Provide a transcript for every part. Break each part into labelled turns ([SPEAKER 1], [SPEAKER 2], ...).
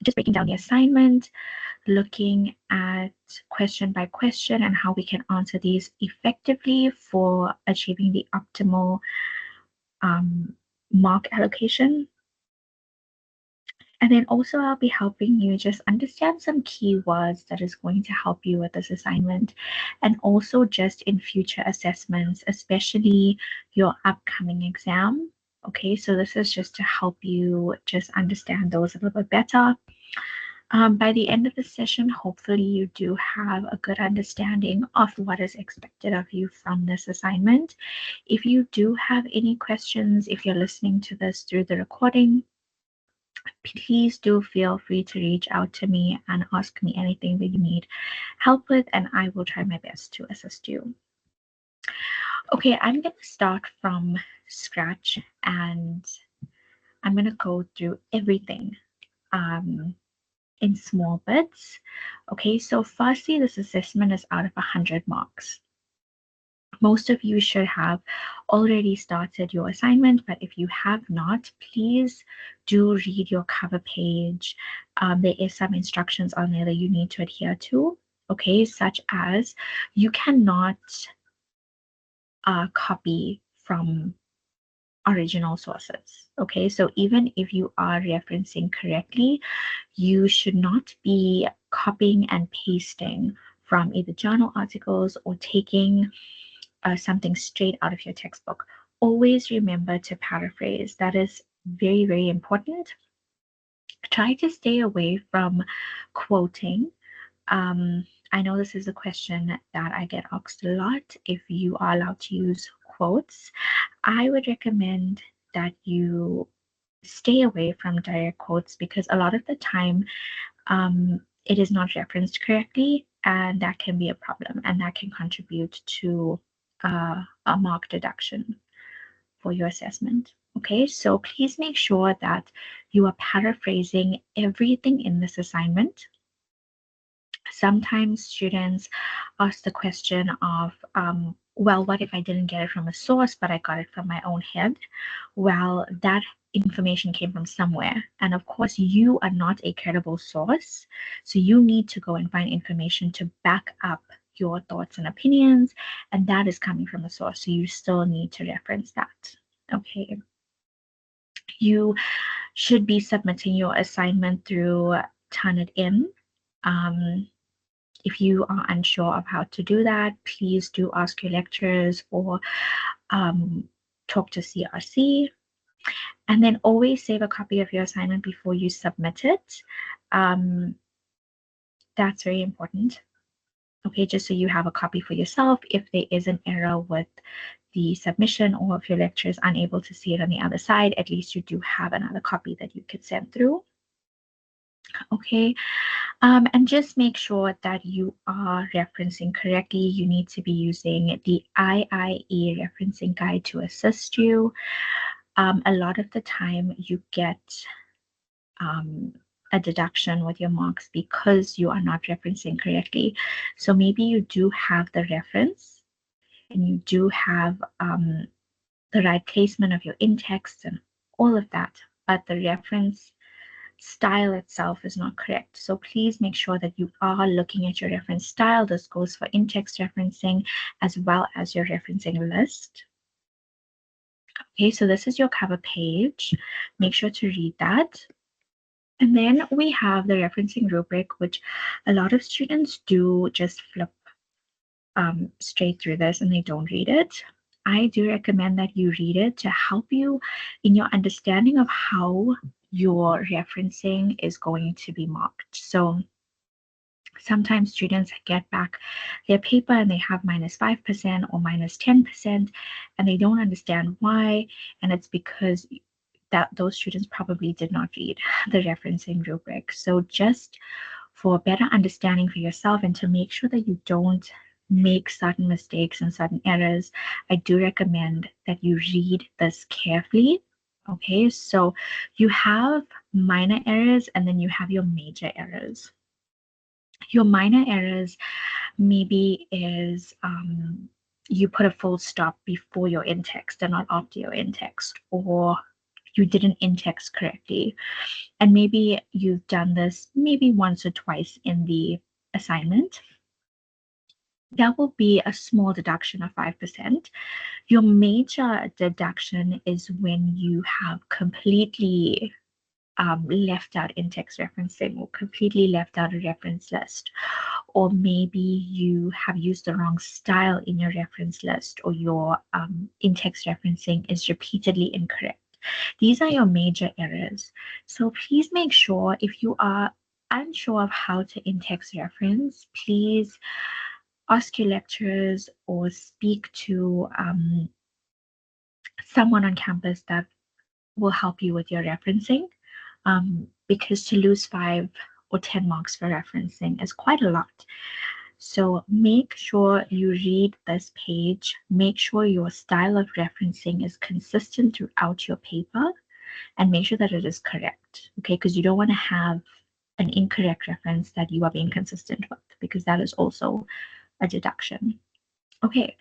[SPEAKER 1] just breaking down the assignment, looking at question by question and how we can answer these effectively for achieving the optimal mark allocation. And then also I'll be helping you just understand some keywords that is going to help you with this assignment, and also just in future assessments, especially your upcoming exam. Okay, so this is just to help you just understand those a little bit better. By the end of the session, hopefully you do have a good understanding of what is expected of you from this assignment. If you do have any questions, if you're listening to this through the recording, please do feel free to reach out to me and ask me anything that you need help with, and I will try my best to assist you. Okay, I'm going to start from scratch and I'm going to go through everything in small bits. Okay, so firstly, this assessment is out of 100 marks. Most of you should have already started your assignment, but if you have not, please do read your cover page. There is some instructions on there that you need to adhere to, okay, such as you cannot copy from original sources. Okay, so even if you are referencing correctly, you should not be copying and pasting from either journal articles or taking something straight out of your textbook. Always remember to paraphrase. That is very, very important. Try to stay away from quoting. I know this is a question that I get asked a lot, if you are allowed to use quotes. I would recommend that you stay away from direct quotes, because a lot of the time it is not referenced correctly, and that can be a problem, and that can contribute to a mark deduction for your assessment. Okay, so please make sure that you are paraphrasing everything in this assignment. Sometimes students ask the question of, well, what if I didn't get it from a source, but I got it from my own head? Well, that information came from somewhere. And of course, you are not a credible source. So you need to go and find information to back up your thoughts and opinions. And that is coming from a source. So you still need to reference that. Okay. You should be submitting your assignment through Turnitin. If you are unsure of how to do that, please do ask your lecturers or talk to CRC. And then always save a copy of your assignment before you submit it. That's very important. Okay, just so you have a copy for yourself. If there is an error with the submission, or if your lecturer is unable to see it on the other side, at least you do have another copy that you could send through. Okay, and just make sure that you are referencing correctly. You need to be using the IIE referencing guide to assist you. A lot of the time you get a deduction with your marks because you are not referencing correctly. So maybe you do have the reference and you do have the right placement of your in-text and all of that, but the reference style itself is not correct. So please make sure that you are looking at your reference style. This goes for in-text referencing as well as your referencing list. Okay, so this is your cover page. Make sure to read that. And then we have the referencing rubric, which a lot of students do just flip straight through this and they don't read it. I do recommend that you read it to help you in your understanding of how your referencing is going to be marked. So sometimes students get back their paper and they have -5% or -10%, and they don't understand why. And it's because that those students probably did not read the referencing rubric. So just for better understanding for yourself and to make sure that you don't make certain mistakes and certain errors, I do recommend that you read this carefully. Okay, so you have minor errors and then you have your major errors. Your minor errors maybe is you put a full stop before your in-text and not after your in-text, or you didn't in-text correctly. And maybe you've done this maybe once or twice in the assignment. That will be a small deduction of 5%. Your major deduction is when you have completely left out in-text referencing or completely left out a reference list, or maybe you have used the wrong style in your reference list, or your in-text referencing is repeatedly incorrect. These are your major errors. So please make sure, if you are unsure of how to in-text reference, please ask your lecturers or speak to someone on campus that will help you with your referencing, because to lose 5 or 10 marks for referencing is quite a lot. So make sure you read this page. Make sure your style of referencing is consistent throughout your paper, and make sure that it is correct, okay? Because you don't want to have an incorrect reference that you are being consistent with, because that is also a deduction. Okay,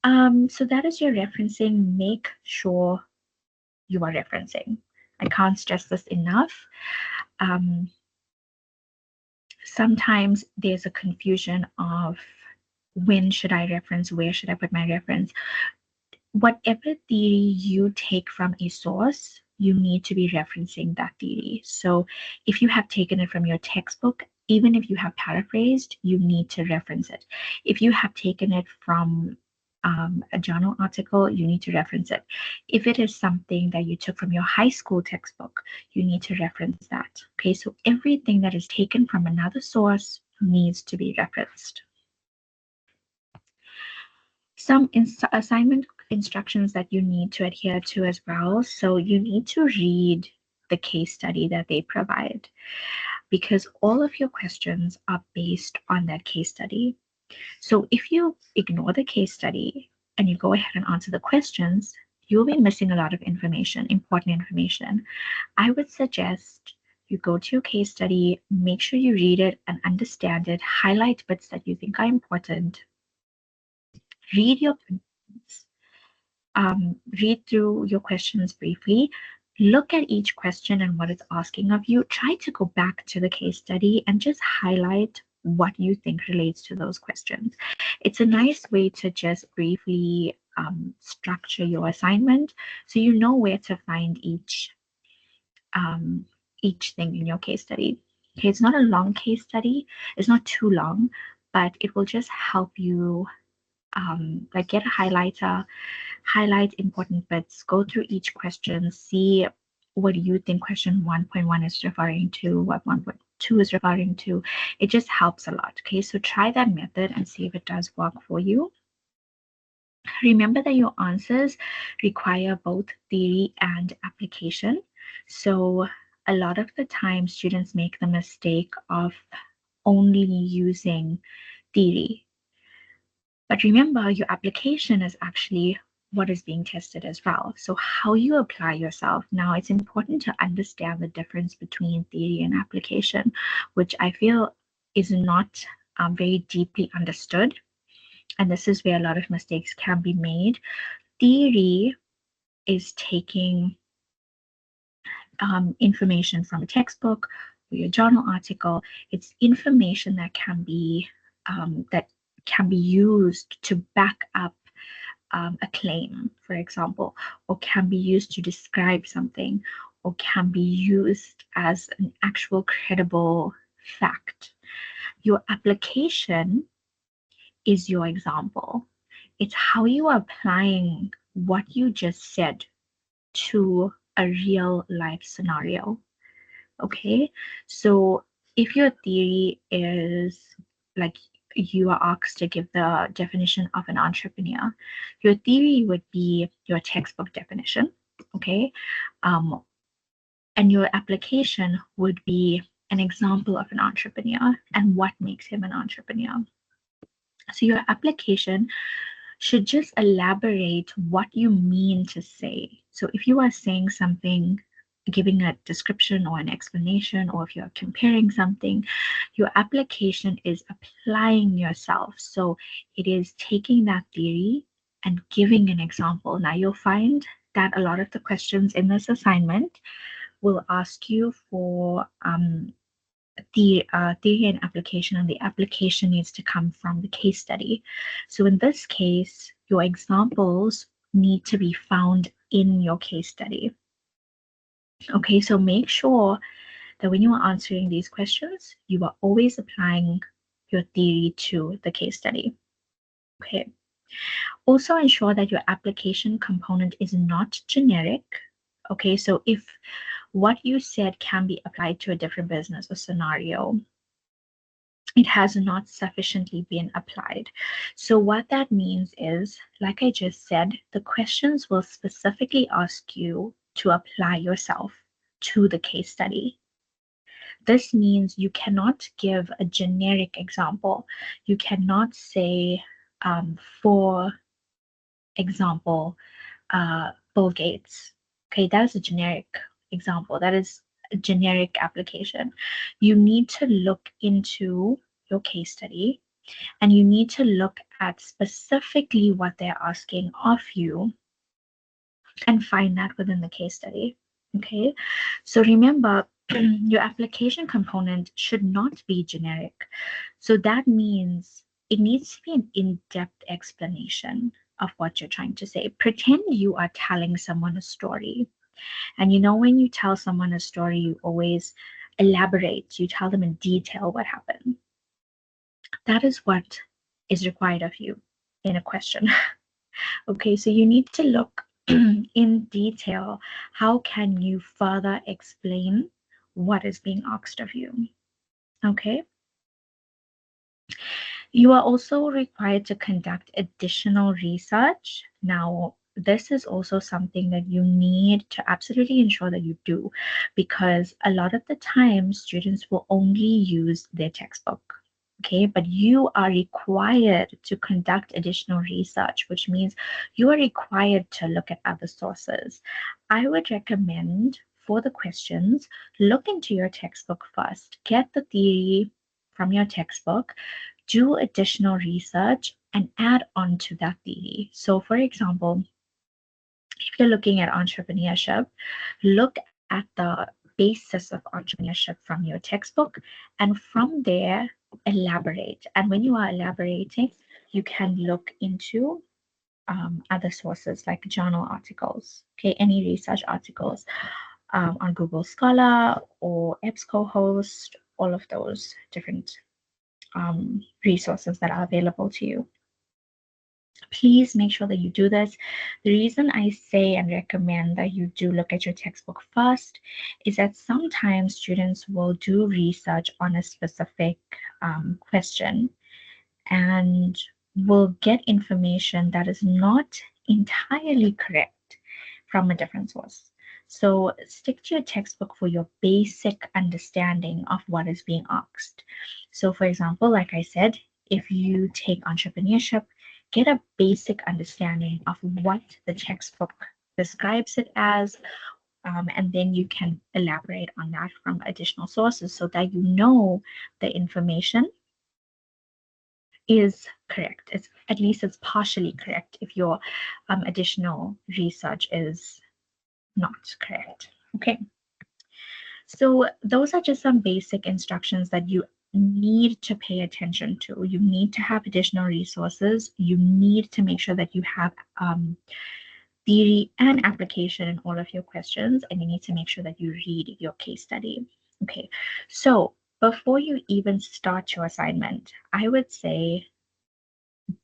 [SPEAKER 1] so that is your referencing. Make sure you are referencing. I can't stress this enough. Sometimes there's a confusion of when should I reference, where should I put my reference. Whatever theory you take from a source, you need to be referencing that theory. So if you have taken it from your textbook, even if you have paraphrased, you need to reference it. If you have taken it from a journal article, you need to reference it. If it is something that you took from your high school textbook, you need to reference that. Okay, so everything that is taken from another source needs to be referenced. Some assignment instructions that you need to adhere to as well. So you need to read the case study that they provide, because all of your questions are based on that case study. So if you ignore the case study and you go ahead and answer the questions, you'll be missing a lot of information, important information. I would suggest you go to your case study, make sure you read it and understand it, highlight bits that you think are important, read your read through your questions briefly, look at each question and what it's asking of you, try to go back to the case study and just highlight what you think relates to those questions. It's a nice way to just briefly structure your assignment so you know where to find each thing in your case study. Okay, it's not a long case study, it's not too long, but it will just help you like get a highlighter, highlight important bits, go through each question, see what you think question 1.1 is referring to, what 1.2 is referring to. It just helps a lot. Okay, so try that method and see if it does work for you. Remember that your answers require both theory and application. So a lot of the time students make the mistake of only using theory. But remember, your application is actually what is being tested as well. So how you apply yourself. Now, it's important to understand the difference between theory and application, which I feel is not very deeply understood. And this is where a lot of mistakes can be made. Theory is taking information from a textbook or your journal article. It's information that can be used to back up a claim, for example, or can be used to describe something, or can be used as an actual credible fact. Your application is your example. It's how you are applying what you just said to a real life scenario. Okay, so if your theory is like you are asked to give the definition of an entrepreneur, your theory would be your textbook definition, okay? And your application would be an example of an entrepreneur and what makes him an entrepreneur. So your application should just elaborate what you mean to say. So if you are saying something, giving a description or an explanation, or if you're comparing something, your application is applying yourself. So it is taking that theory and giving an example. Now you'll find that a lot of the questions in this assignment will ask you for the theory and application, and the application needs to come from the case study. So in this case, your examples need to be found in your case study. Okay, so make sure that when you are answering these questions, you are always applying your theory to the case study. Okay. Also ensure that your application component is not generic. Okay, so if what you said can be applied to a different business or scenario, it has not sufficiently been applied. So what that means is, like I just said, the questions will specifically ask you to apply yourself to the case study. This means you cannot give a generic example. You cannot say, for example, Bill Gates. Okay, that is a generic example. That is a generic application. You need to look into your case study, and you need to look at specifically what they're asking of you and find that within the case study. Okay, so remember, your application component should not be generic. So that means it needs to be an in-depth explanation of what you're trying to say. Pretend you are telling someone a story. And you know, when you tell someone a story, you always elaborate, you tell them in detail what happened. That is what is required of you in a question. Okay, so you need to look in detail. How can you further explain what is being asked of you? Okay. You are also required to conduct additional research. Now, this is also something that you need to absolutely ensure that you do, because a lot of the time students will only use their textbook. Okay, but you are required to conduct additional research, which means you are required to look at other sources. I would recommend for the questions, look into your textbook first, get the theory from your textbook, do additional research, and add on to that theory. So, for example, if you're looking at entrepreneurship, look at the basis of entrepreneurship from your textbook, and from there, elaborate. And when you are elaborating, you can look into other sources like journal articles, okay, any research articles on Google Scholar or EBSCOhost, all of those different resources that are available to you. Please make sure that you do this. The reason I say and recommend that you do look at your textbook first is that sometimes students will do research on a specific question and will get information that is not entirely correct from a different source. So stick to your textbook for your basic understanding of what is being asked. So for example, like I said, if you take entrepreneurship, get a basic understanding of what the textbook describes it as, and then you can elaborate on that from additional sources so that you know the information is correct. It's at least it's partially correct if your additional research is not correct. Okay. So those are just some basic instructions that you need to pay attention to. You need to have additional resources. You need to make sure that you have theory and application in all of your questions, and you need to make sure that you read your case study. Okay, so before you even start your assignment, I would say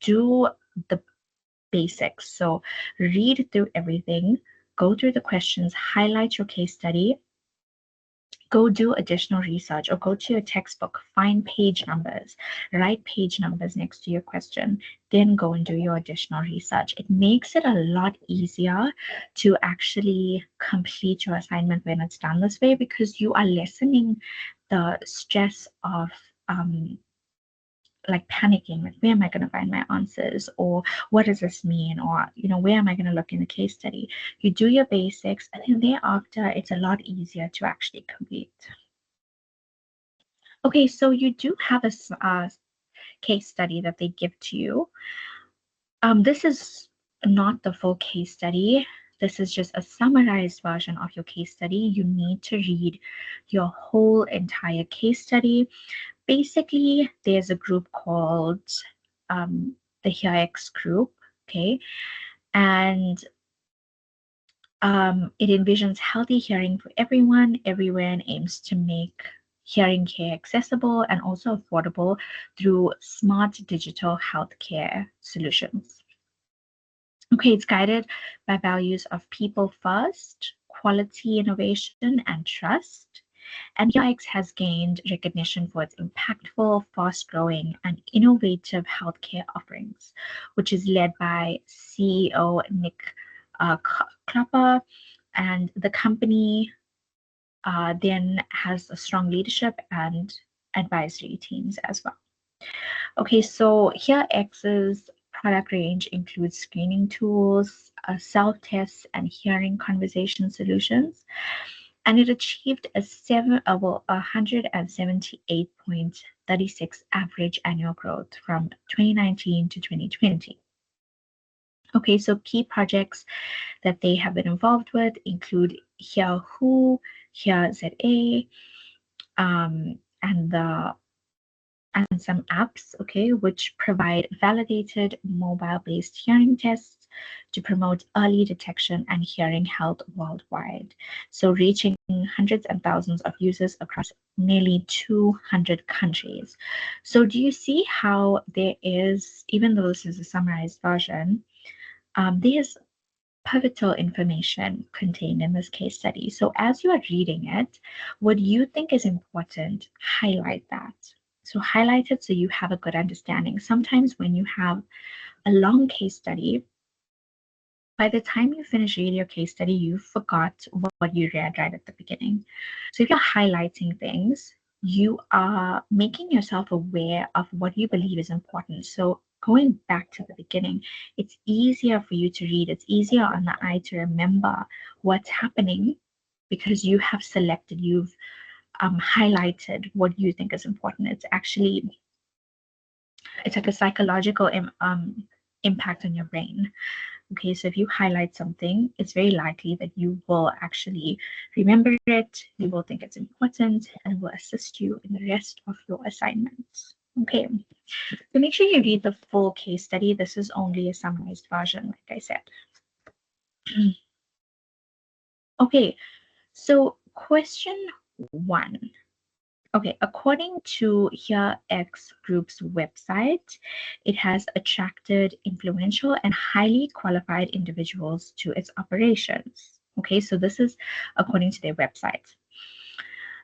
[SPEAKER 1] do the basics. So read through everything, go through the questions, highlight your case study, go do additional research, or go to your textbook, find page numbers, write page numbers next to your question, then go and do your additional research. It makes it a lot easier to actually complete your assignment when it's done this way, because you are lessening the stress of like panicking, like where am I going to find my answers, or what does this mean, or where am I going to look in the case study. You do your basics, and then thereafter it's a lot easier to actually complete. Okay, so you do have a case study that they give to you. This is not the full case study. this is just a summarized version of your case study. You need to read your whole entire case study. Basically, there's a group called the HearX group, okay? And it envisions healthy hearing for everyone, everywhere, and aims to make hearing care accessible and also affordable through smart digital healthcare solutions. Okay, it's guided by values of people first, quality, innovation, and trust. And HearX has gained recognition for its impactful, fast-growing, and innovative healthcare offerings, which is led by CEO Nick Klapper, and the company then has a strong leadership and advisory teams as well. Okay, so HearX's product range includes screening tools, self-tests, and hearing conversation solutions. And it achieved a 178.36 average annual growth from 2019 to 2020. Okay, so key projects that they have been involved with include Here Who, Here ZA, and some apps, okay, which provide validated mobile-based hearing tests to promote early detection and hearing health worldwide. So reaching hundreds and thousands of users across nearly 200 countries. So do you see how there is, even though this is a summarized version, there's pivotal information contained in this case study. So as you are reading it, what you think is important, highlight that. So highlight it so you have a good understanding. Sometimes when you have a long case study, by the time you finish reading your case study, you forgot what you read right at the beginning. So if you're highlighting things, you are making yourself aware of what you believe is important. So going back to the beginning, it's easier for you to read. It's easier on the eye to remember what's happening because you have selected, you've highlighted what you think is important. It's like a psychological impact on your brain. Okay, so if you highlight something, it's very likely that you will actually remember it, you will think it's important, and will assist you in the rest of your assignments. Okay, so make sure you read the full case study. This is only a summarized version, like I said. Okay, so question 1. Okay, according to HearX Group's website, it has attracted influential and highly qualified individuals to its operations. Okay, so this is according to their website.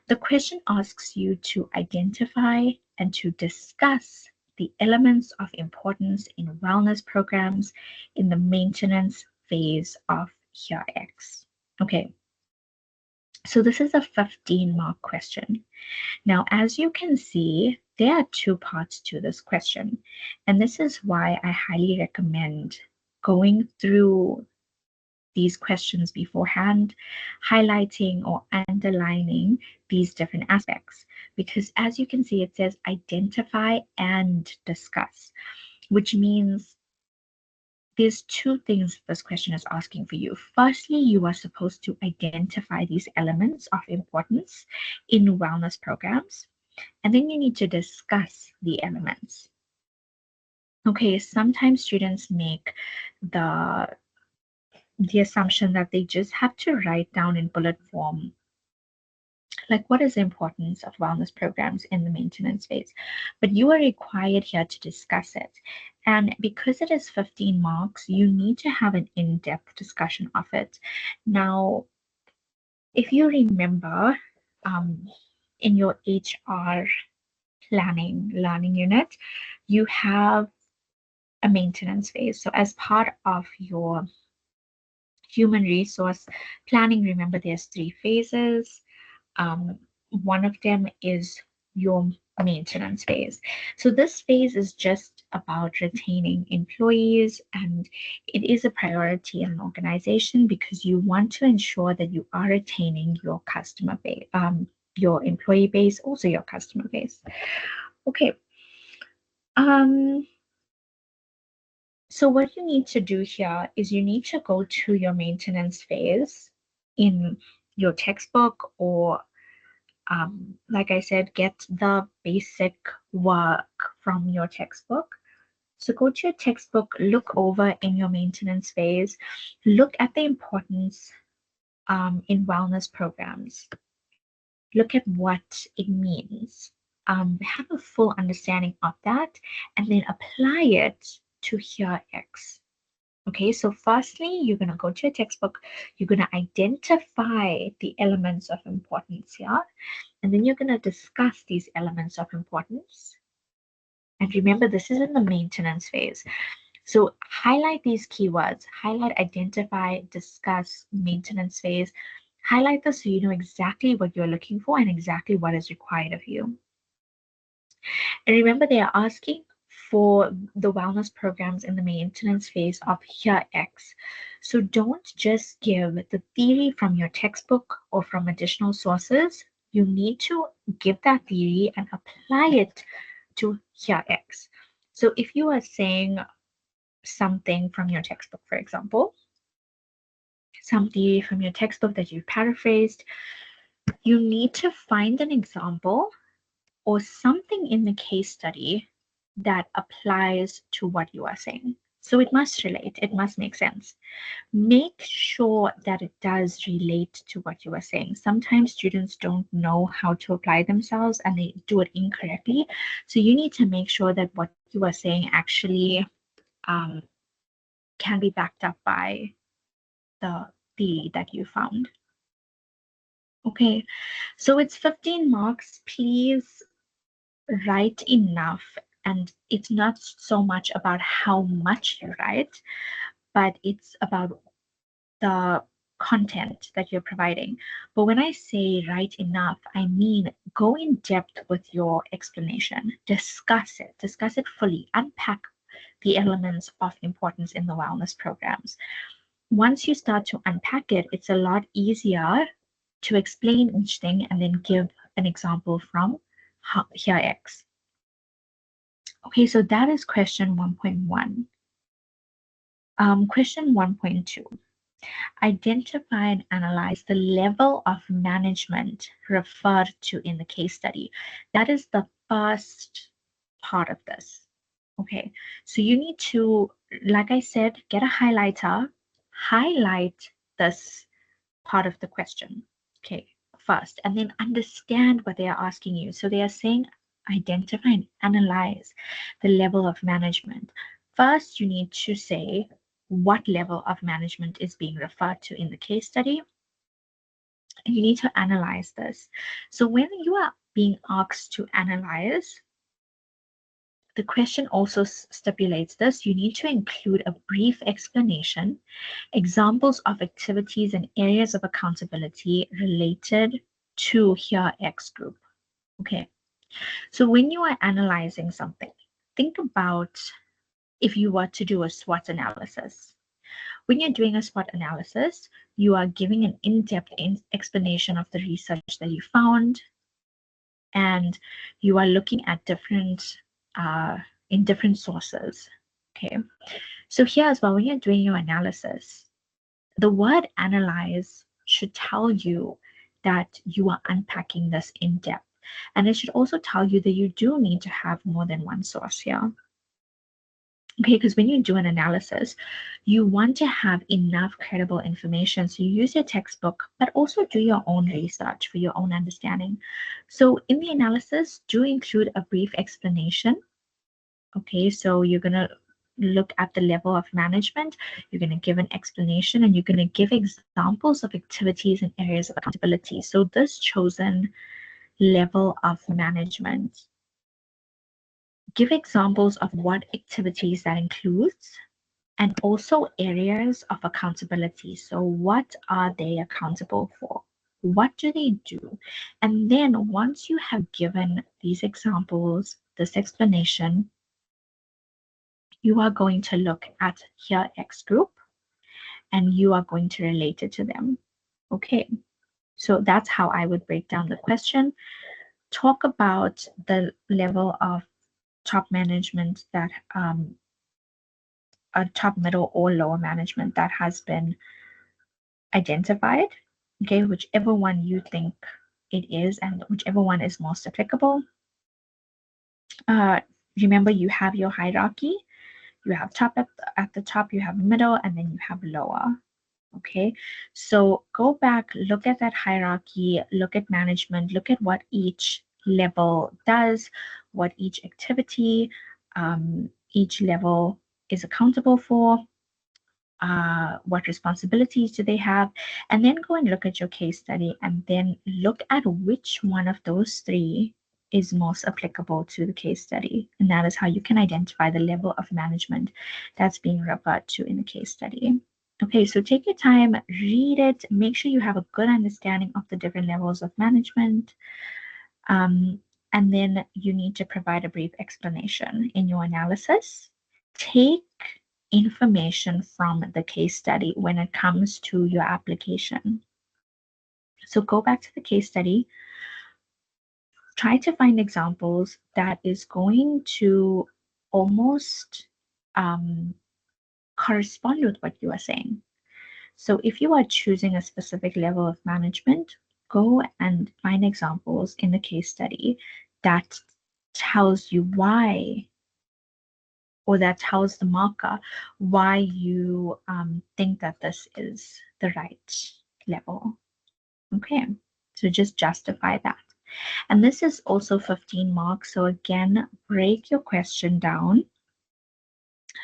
[SPEAKER 1] The question asks you to identify and to discuss the elements of importance in wellness programs in the maintenance phase of HearX. Okay, so this is a 15-mark question. Now, as you can see, there are 2 parts to this question, and this is why I highly recommend going through these questions beforehand, highlighting or underlining these different aspects. Because as you can see, it says identify and discuss, which means there's 2 things this question is asking for you. Firstly, you are supposed to identify these elements of importance in wellness programs. And then you need to discuss the elements. Okay, sometimes students make the assumption that they just have to write down in bullet form, like what is the importance of wellness programs in the maintenance phase. But you are required here to discuss it. And because it is 15 marks, you need to have an in-depth discussion of it. Now, if you remember, in your HR planning learning unit, you have a maintenance phase. So as part of your human resource planning, remember there's 3 phases. One of them is your maintenance phase. So this phase is just about retaining employees, and it is a priority in an organization because you want to ensure that you are retaining your customer base, your employee base, also your customer base. Okay. So what you need to do here is you need to go to your maintenance phase in your textbook, or like I said, get the basic work from your textbook. So go to your textbook, look over in your maintenance phase, look at the importance in wellness programs, look at what it means, have a full understanding of that, and then apply it to here X. Okay, so firstly, you're going to go to your textbook, you're going to identify the elements of importance here, and then you're going to discuss these elements of importance. And remember, this is in the maintenance phase. So highlight these keywords, highlight, identify, discuss, maintenance phase. Highlight this so you know exactly what you're looking for and exactly what is required of you. And remember, they are asking for the wellness programs in the maintenance phase of here X. So don't just give the theory from your textbook or from additional sources. You need to give that theory and apply it to here X. So if you are saying something from your textbook, for example, some theory from your textbook that you've paraphrased, you need to find an example or something in the case study that applies to what you are saying. So it must relate, it must make sense. Make sure that it does relate to what you are saying. Sometimes students don't know how to apply themselves and they do it incorrectly. So you need to make sure that what you are saying actually can be backed up by the theory that you found. Okay, so it's 15 marks. Please write enough, and it's not so much about how much you write, but it's about the content that you're providing. But when I say write enough, I mean go in depth with your explanation, discuss it fully, unpack the elements of importance in the wellness programs. Once you start to unpack it, it's a lot easier to explain each thing and then give an example from here X. Okay, so that is question 1.1. Question 1.2. Identify and analyze the level of management referred to in the case study. That is the first part of this. Okay, so you need to, like I said, get a highlighter, highlight this part of the question, okay, first, and then understand what they are asking you. So they are saying identify and analyze the level of management. First, you need to say what level of management is being referred to in the case study, and you need to analyze this. So when you are being asked to analyze, the question also stipulates this. You need to include a brief explanation, examples of activities and areas of accountability related to here X group. Okay, so when you are analyzing something, think about if you were to do a SWOT analysis. When you're doing a SWOT analysis, you are giving an in-depth explanation of the research that you found, and you are looking at different in different sources. Okay, so here as well, when you're doing your analysis, the word analyze should tell you that you are unpacking this in depth, and it should also tell you that you do need to have more than one source here. Okay, because when you do an analysis, you want to have enough credible information. So you use your textbook, but also do your own research for your own understanding. So in the analysis, do include a brief explanation. Okay, so you're going to look at the level of management, you're going to give an explanation, and you're going to give examples of activities and areas of accountability. So this chosen level of management, give examples of what activities that includes, and also areas of accountability. So what are they accountable for? What do they do? And then once you have given these examples, this explanation, you are going to look at here X group and you are going to relate it to them. Okay, so that's how I would break down the question. Talk about the level of top management that a top, middle, or lower management that has been identified, okay, whichever one you think it is and whichever one is most applicable. Remember, you have your hierarchy. You have top at the top, you have middle, and then you have lower. Okay, so go back, look at that hierarchy, look at management, look at what each level does, what each activity each level is accountable for, what responsibilities do they have, and then go and look at your case study and then look at which one of those three is most applicable to the case study. And that is how you can identify the level of management that's being referred to in the case study. Okay, so take your time, read it, make sure you have a good understanding of the different levels of management. And then you need to provide a brief explanation in your analysis. Take information from the case study when it comes to your application. So go back to the case study, try to find examples that is going to almost correspond with what you are saying. So if you are choosing a specific level of management, go and find examples in the case study that tells you why, or that tells the marker why you think that this is the right level. Okay, so just justify that. And this is also 15 marks. So again, break your question down,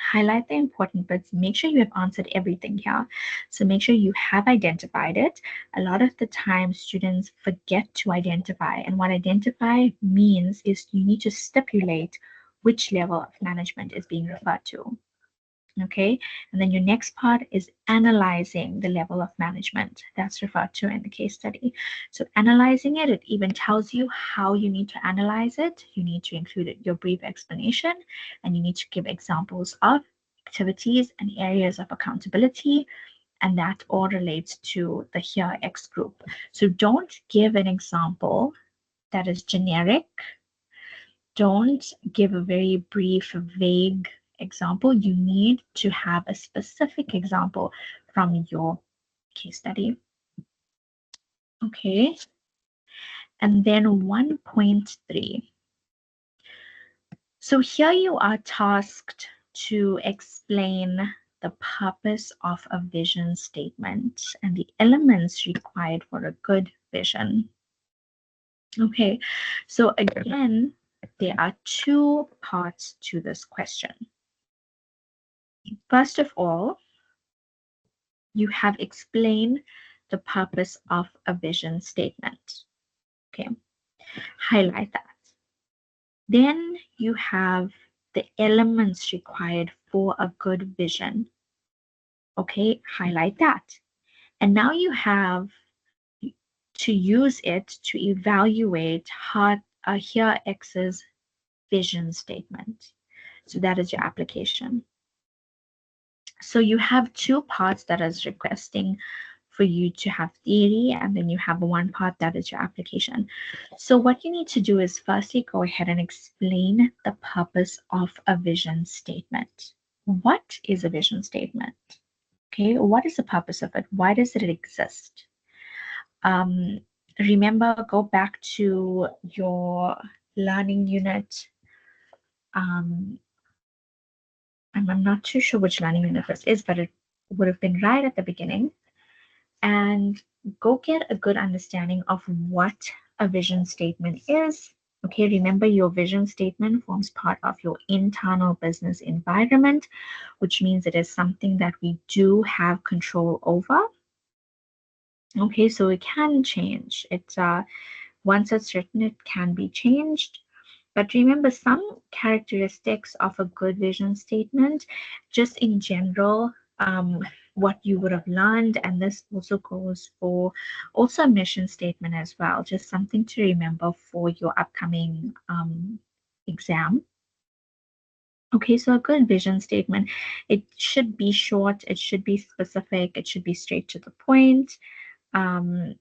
[SPEAKER 1] highlight the important bits, make sure you have answered everything here. So make sure you have identified it. A lot of the time students forget to identify, and what identify means is you need to stipulate which level of management is being referred to. Okay, and then your next part is analyzing the level of management that's referred to in the case study. So analyzing it, it even tells you how you need to analyze it. You need to include your brief explanation, and you need to give examples of activities and areas of accountability, and that all relates to the here X group. So don't give an example that is generic. Don't give a very brief, vague example. You need to have a specific example from your case study. Okay. And then 1.3. So here you are tasked to explain the purpose of a vision statement and the elements required for a good vision. Okay, so again, there are two parts to this question. First of all, you have explained the purpose of a vision statement. Okay, highlight that. Then you have the elements required for a good vision. Okay, highlight that. And now you have to use it to evaluate how here X's vision statement. So that is your application. So you have two parts that is requesting for you to have theory, and then you have one part that is your application. So what you need to do is firstly go ahead and explain the purpose of a vision statement. What is a vision statement? Okay, what is the purpose of it? Why does it exist? Remember, go back to your learning unit. I'm not too sure which learning unit this is, but it would have been right at the beginning. And go get a good understanding of what a vision statement is. Okay, remember your vision statement forms part of your internal business environment, which means it is something that we do have control over. Okay, so it can change. It's once it's written, it can be changed. But remember, some characteristics of a good vision statement, just in general, what you would have learned, and this also goes for also a mission statement as well, just something to remember for your upcoming exam. Okay, so a good vision statement, it should be short, it should be specific, it should be straight to the point. All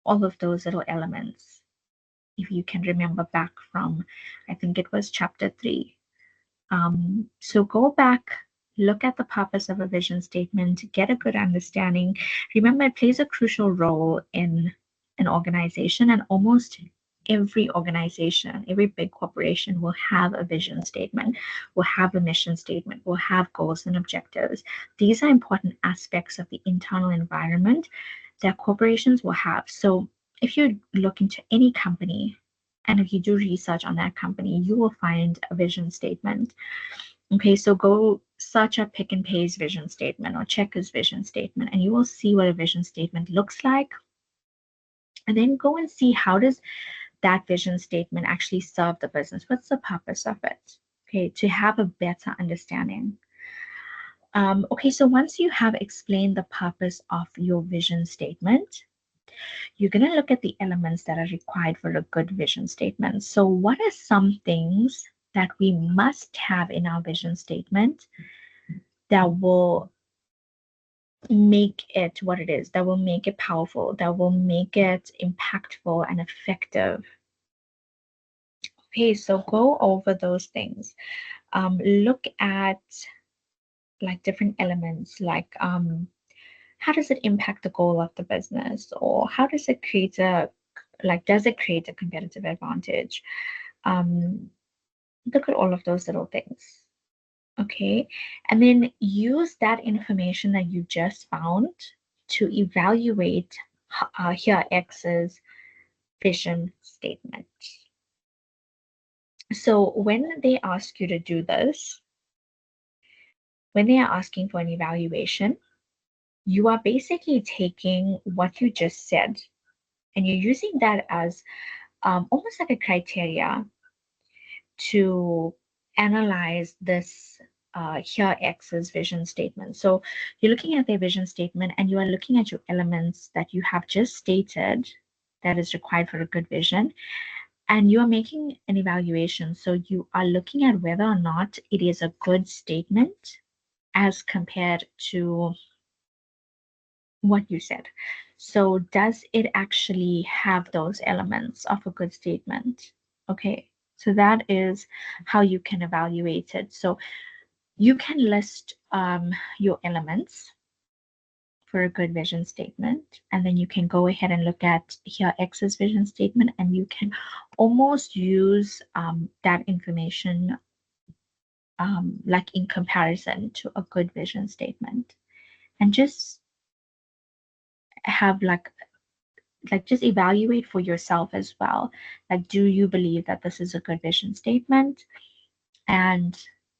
[SPEAKER 1] of those little elements, if you can remember back from, I think it was chapter 3. So go back, look at the purpose of a vision statement, get a good understanding. Remember, it plays a crucial role in an organization, and almost every organization, every big corporation will have a vision statement, will have a mission statement, will have goals and objectives. These are important aspects of the internal environment that corporations will have. So if you look into any company, and if you do research on that company, you will find a vision statement. Okay, so go search up Pick and Pay's vision statement or Checkers vision statement, and you will see what a vision statement looks like. And then go and see, how does that vision statement actually serve the business? What's the purpose of it? Okay, to have a better understanding. Okay, so once you have explained the purpose of your vision statement, you're going to look at the elements that are required for a good vision statement. So what are some things that we must have in our vision statement that will make it what it is, that will make it powerful, that will make it impactful and effective? Okay, so go over those things. Look at like different elements, like how does it impact the goal of the business, or how does it create a, like, does it create a competitive advantage? Look at all of those little things. Okay, and then use that information that you just found to evaluate here X's vision statement. So when they ask you to do this, when they are asking for an evaluation, you are basically taking what you just said and you're using that as almost like a criteria to analyze this here X's vision statement. So you're looking at their vision statement and you are looking at your elements that you have just stated that is required for a good vision, and you are making an evaluation. So you are looking at whether or not it is a good statement as compared to what you said. So does it actually have those elements of a good statement? Okay, so that is how you can evaluate it. So you can list your elements for a good vision statement, and then you can go ahead and look at here X's vision statement, and you can almost use that information like in comparison to a good vision statement, and just have like just evaluate for yourself as well. Like, do you believe that this is a good vision statement? And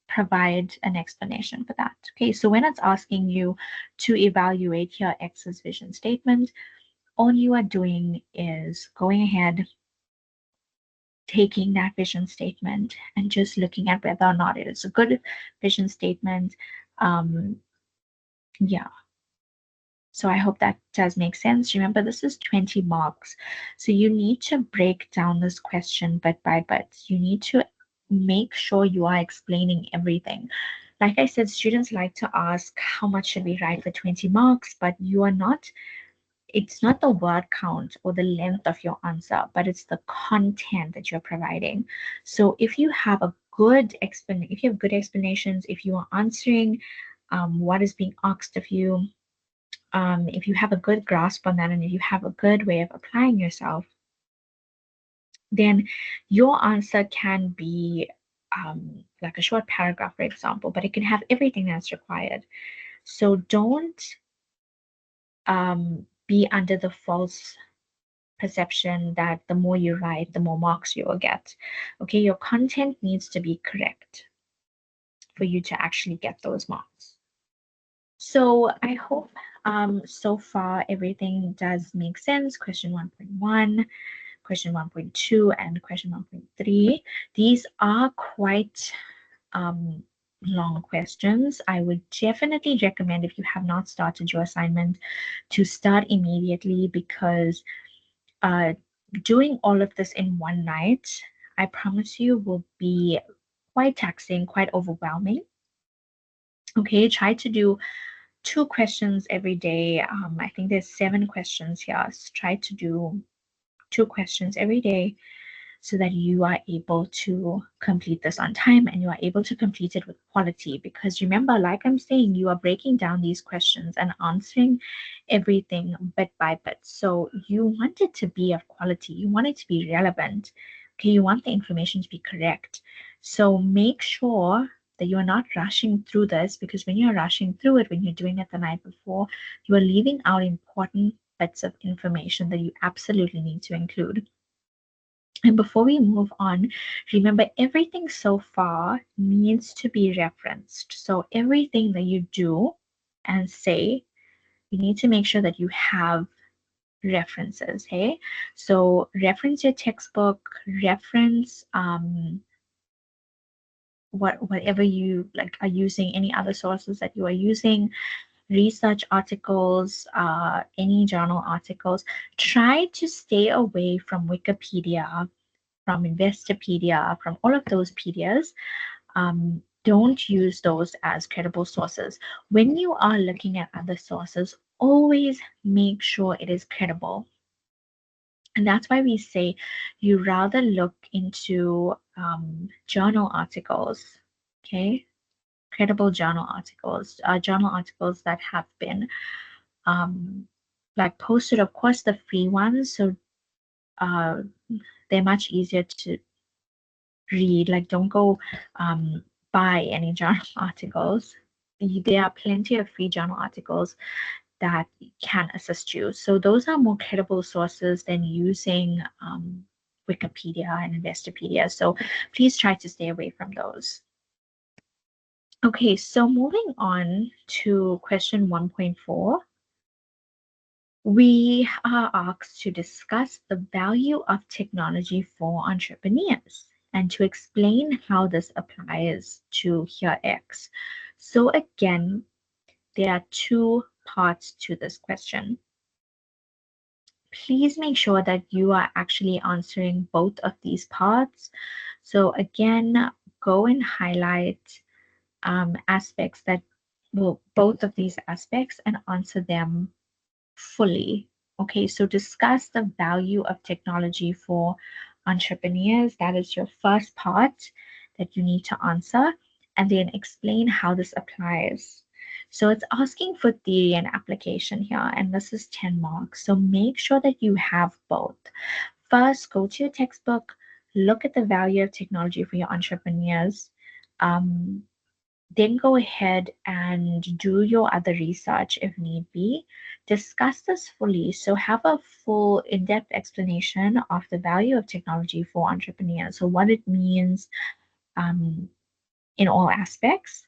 [SPEAKER 1] provide an explanation for that. Okay, so when it's asking you to evaluate your X's vision statement, all you are doing is going ahead, taking that vision statement and just looking at whether or not it is a good vision statement. Yeah, so I hope that does make sense. Remember, this is 20 marks. So you need to break down this question bit by bit. You need to make sure you are explaining everything. Like I said, students like to ask, how much should we write for 20 marks? But you are not, it's not the word count or the length of your answer, but it's the content that you're providing. So if you have a good explanation, if you have good explanations, if you are answering what is being asked of you, if you have a good grasp on that and if you have a good way of applying yourself, then your answer can be like a short paragraph, for example, but it can have everything that's required. So don't be under the false perception that the more you write, the more marks you will get. Okay, your content needs to be correct for you to actually get those marks. So I hope so far everything does make sense. Question 1.1, question 1.2, and question 1.3. These are quite long questions. I would definitely recommend, if you have not started your assignment, to start immediately, because doing all of this in one night, I promise you, will be quite taxing, quite overwhelming. Okay, try to do 2 questions every day. I think there's 7 questions here. So try to do 2 questions every day so that you are able to complete this on time and you are able to complete it with quality. Because remember, like I'm saying, you are breaking down these questions and answering everything bit by bit. So you want it to be of quality, you want it to be relevant. Okay, you want the information to be correct. So make sure that you are not rushing through this, because when you're rushing through it, when you're doing it the night before, you are leaving out important bits of information that you absolutely need to include. And before we move on, remember everything so far needs to be referenced. So everything that you do and say, you need to make sure that you have references. Hey, so reference your textbook, reference whatever you like are using, any other sources that you are using, research articles, any journal articles. Try to stay away from Wikipedia, from Investopedia, from all of those pedias. Don't use those as credible sources. When you are looking at other sources, always make sure it is credible. And that's why we say you rather look into journal articles, okay? Credible journal articles that have been like posted, of course, the free ones. So uh, they're much easier to read. Like, don't go buy any journal articles. There are plenty of free journal articles that can assist you. So those are more credible sources than using Wikipedia and Investopedia. So please try to stay away from those. Okay, so moving on to question 1.4. We are asked to discuss the value of technology for entrepreneurs and to explain how this applies to here X. So again, there are two parts to this question. Please make sure that you are actually answering both of these parts. So again, go and highlight aspects that, well, both of these aspects, and answer them fully. Okay, so discuss the value of technology for entrepreneurs. That is your first part that you need to answer, and then explain how this applies. So it's asking for theory and application here, and this is 10 marks. So make sure that you have both. First, go to your textbook, look at the value of technology for your entrepreneurs. Then go ahead and do your other research if need be. Discuss this fully. So have a full in-depth explanation of the value of technology for entrepreneurs. So what it means in all aspects.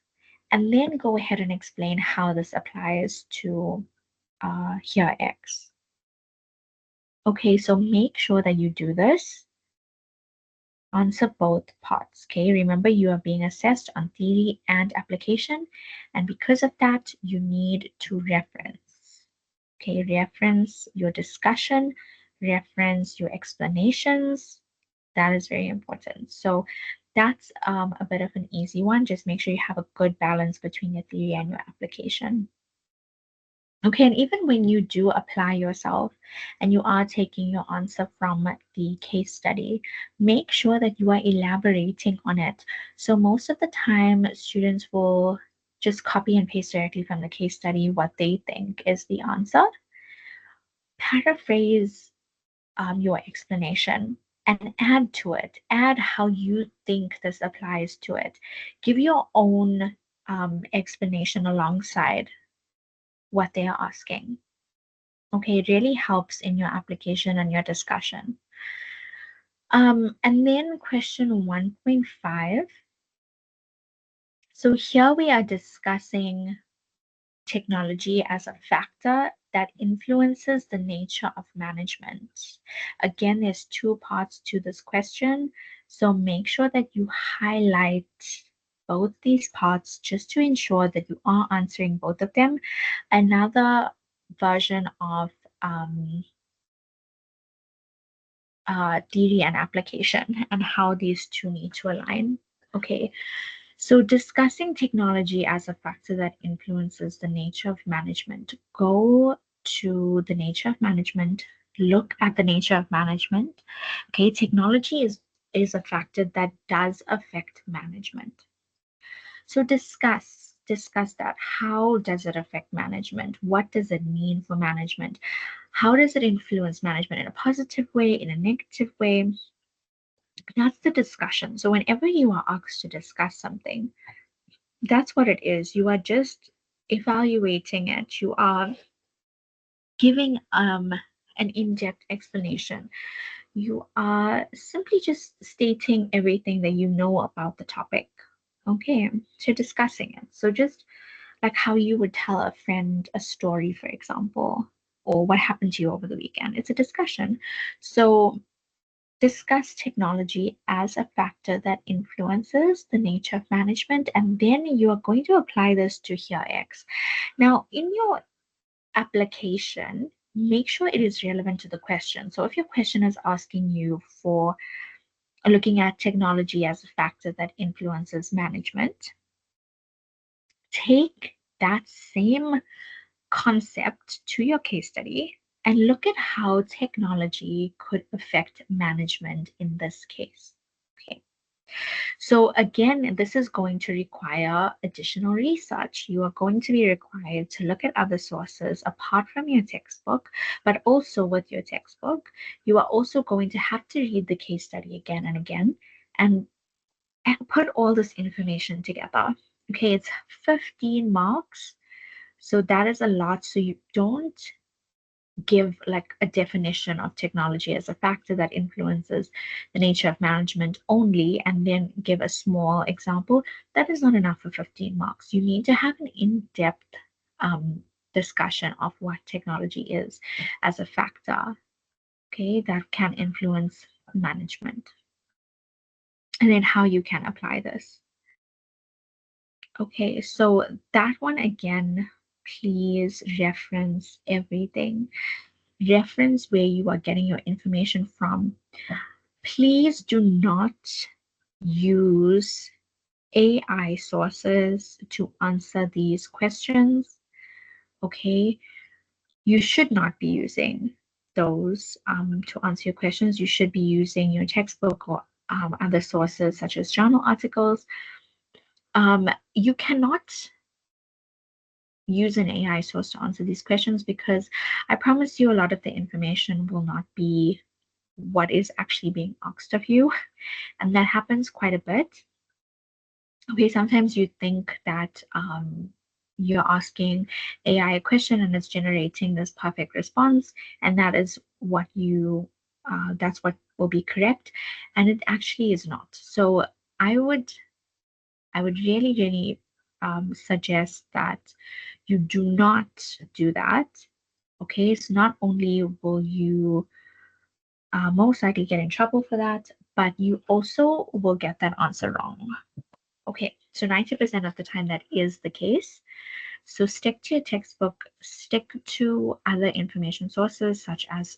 [SPEAKER 1] And then go ahead and explain how this applies to here X. Okay, so make sure that you do this. Answer both parts. Okay, remember you are being assessed on theory and application, and because of that, you need to reference. Okay, reference your discussion, reference your explanations. That is very important. So that's a bit of an easy one. Just make sure you have a good balance between your theory and your application. Okay, and even when you do apply yourself and you are taking your answer from the case study, make sure that you are elaborating on it. So most of the time, students will just copy and paste directly from the case study what they think is the answer. Paraphrase your explanation and add to it. Add how you think this applies to it. Give your own explanation alongside what they are asking. Okay, it really helps in your application and your discussion. And then question 1.5. So here we are discussing technology as a factor that influences the nature of management. Again, there's two parts to this question. So make sure that you highlight both these parts just to ensure that you are answering both of them. Another version of theory and application and how these two need to align. Okay, so discussing technology as a factor that influences the nature of management. Go to the nature of management, look at the nature of management. Okay, technology is is a factor that does affect management. So discuss that. How does it affect management? What does it mean for management? How does it influence management in a positive way, in a negative way? That's the discussion. So whenever you are asked to discuss something, that's what it is. You are just evaluating it. You are giving an in-depth explanation. You are simply just stating everything that you know about the topic. Okay, so discussing it. So just like how you would tell a friend a story, for example, or what happened to you over the weekend. It's a discussion. So discuss technology as a factor that influences the nature of management, and then you are going to apply this to here X. Now, in your application, make sure it is relevant to the question. So if your question is asking you for looking at technology as a factor that influences management, take that same concept to your case study and look at how technology could affect management in this case. Okay. So again, this is going to require additional research. You are going to be required to look at other sources apart from your textbook, but also with your textbook, you are also going to have to read the case study again and again and put all this information together. Okay, it's 15 marks. So that is a lot. So you don't give like a definition of technology as a factor that influences the nature of management only and then give a small example. That is not enough for 15 marks. You need to have an in-depth discussion of what technology is as a factor, okay, that can influence management, and then how you can apply this. Okay, so that one again, please reference everything. Reference where you are getting your information from. Please do not use AI sources to answer these questions. Okay, you should not be using those to answer your questions. You should be using your textbook or other sources such as journal articles. You cannot use an AI source to answer these questions because I promise you a lot of the information will not be what is actually being asked of you. And that happens quite a bit. Okay, sometimes you think that you're asking AI a question and it's generating this perfect response, and that is what that's what will be correct, and it actually is not. So I would really, really suggest that you do not do that. Okay, so not only will you most likely get in trouble for that, but you also will get that answer wrong. Okay, so 90% of the time that is the case. So stick to your textbook, stick to other information sources, such as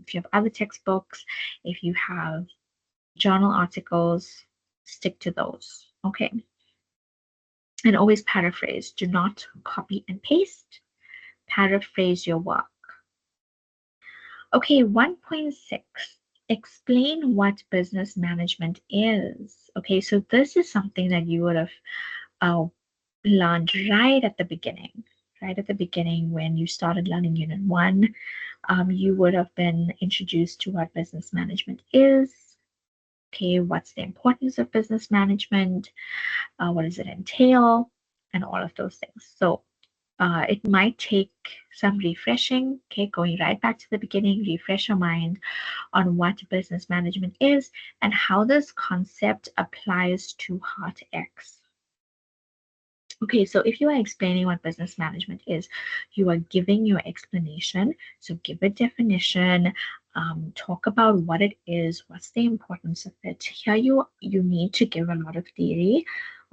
[SPEAKER 1] if you have other textbooks, if you have journal articles, stick to those. Okay. And always paraphrase. Do not copy and paste. Paraphrase your work. Okay, 1.6. Explain what business management is. Okay, so this is something that you would have uh, learned right at the beginning. Right at the beginning, when you started learning Unit 1, you would have been introduced to what business management is. Okay, what's the importance of business management? What does it entail? And all of those things. So it might take some refreshing, okay, going right back to the beginning, refresh your mind on what business management is and how this concept applies to Heart X. Okay, so if you are explaining what business management is, you are giving your explanation. So give a definition, talk about what it is, what's the importance of it. Here you need to give a lot of theory.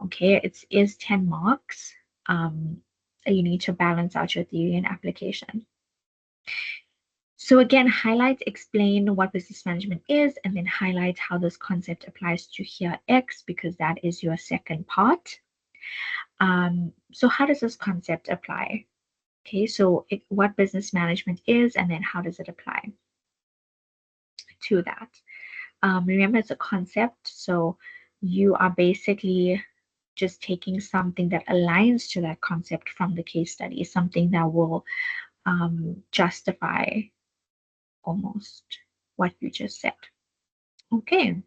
[SPEAKER 1] Okay, it is 10 marks. You need to balance out your theory and application. So again, highlight, explain what business management is, and then highlight how this concept applies to here X, because that is your second part. So how does this concept apply? Okay, so what business management is, and then how does it apply to that? Remember, it's a concept, so you are basically just taking something that aligns to that concept from the case study, something that will justify almost what you just said. Okay.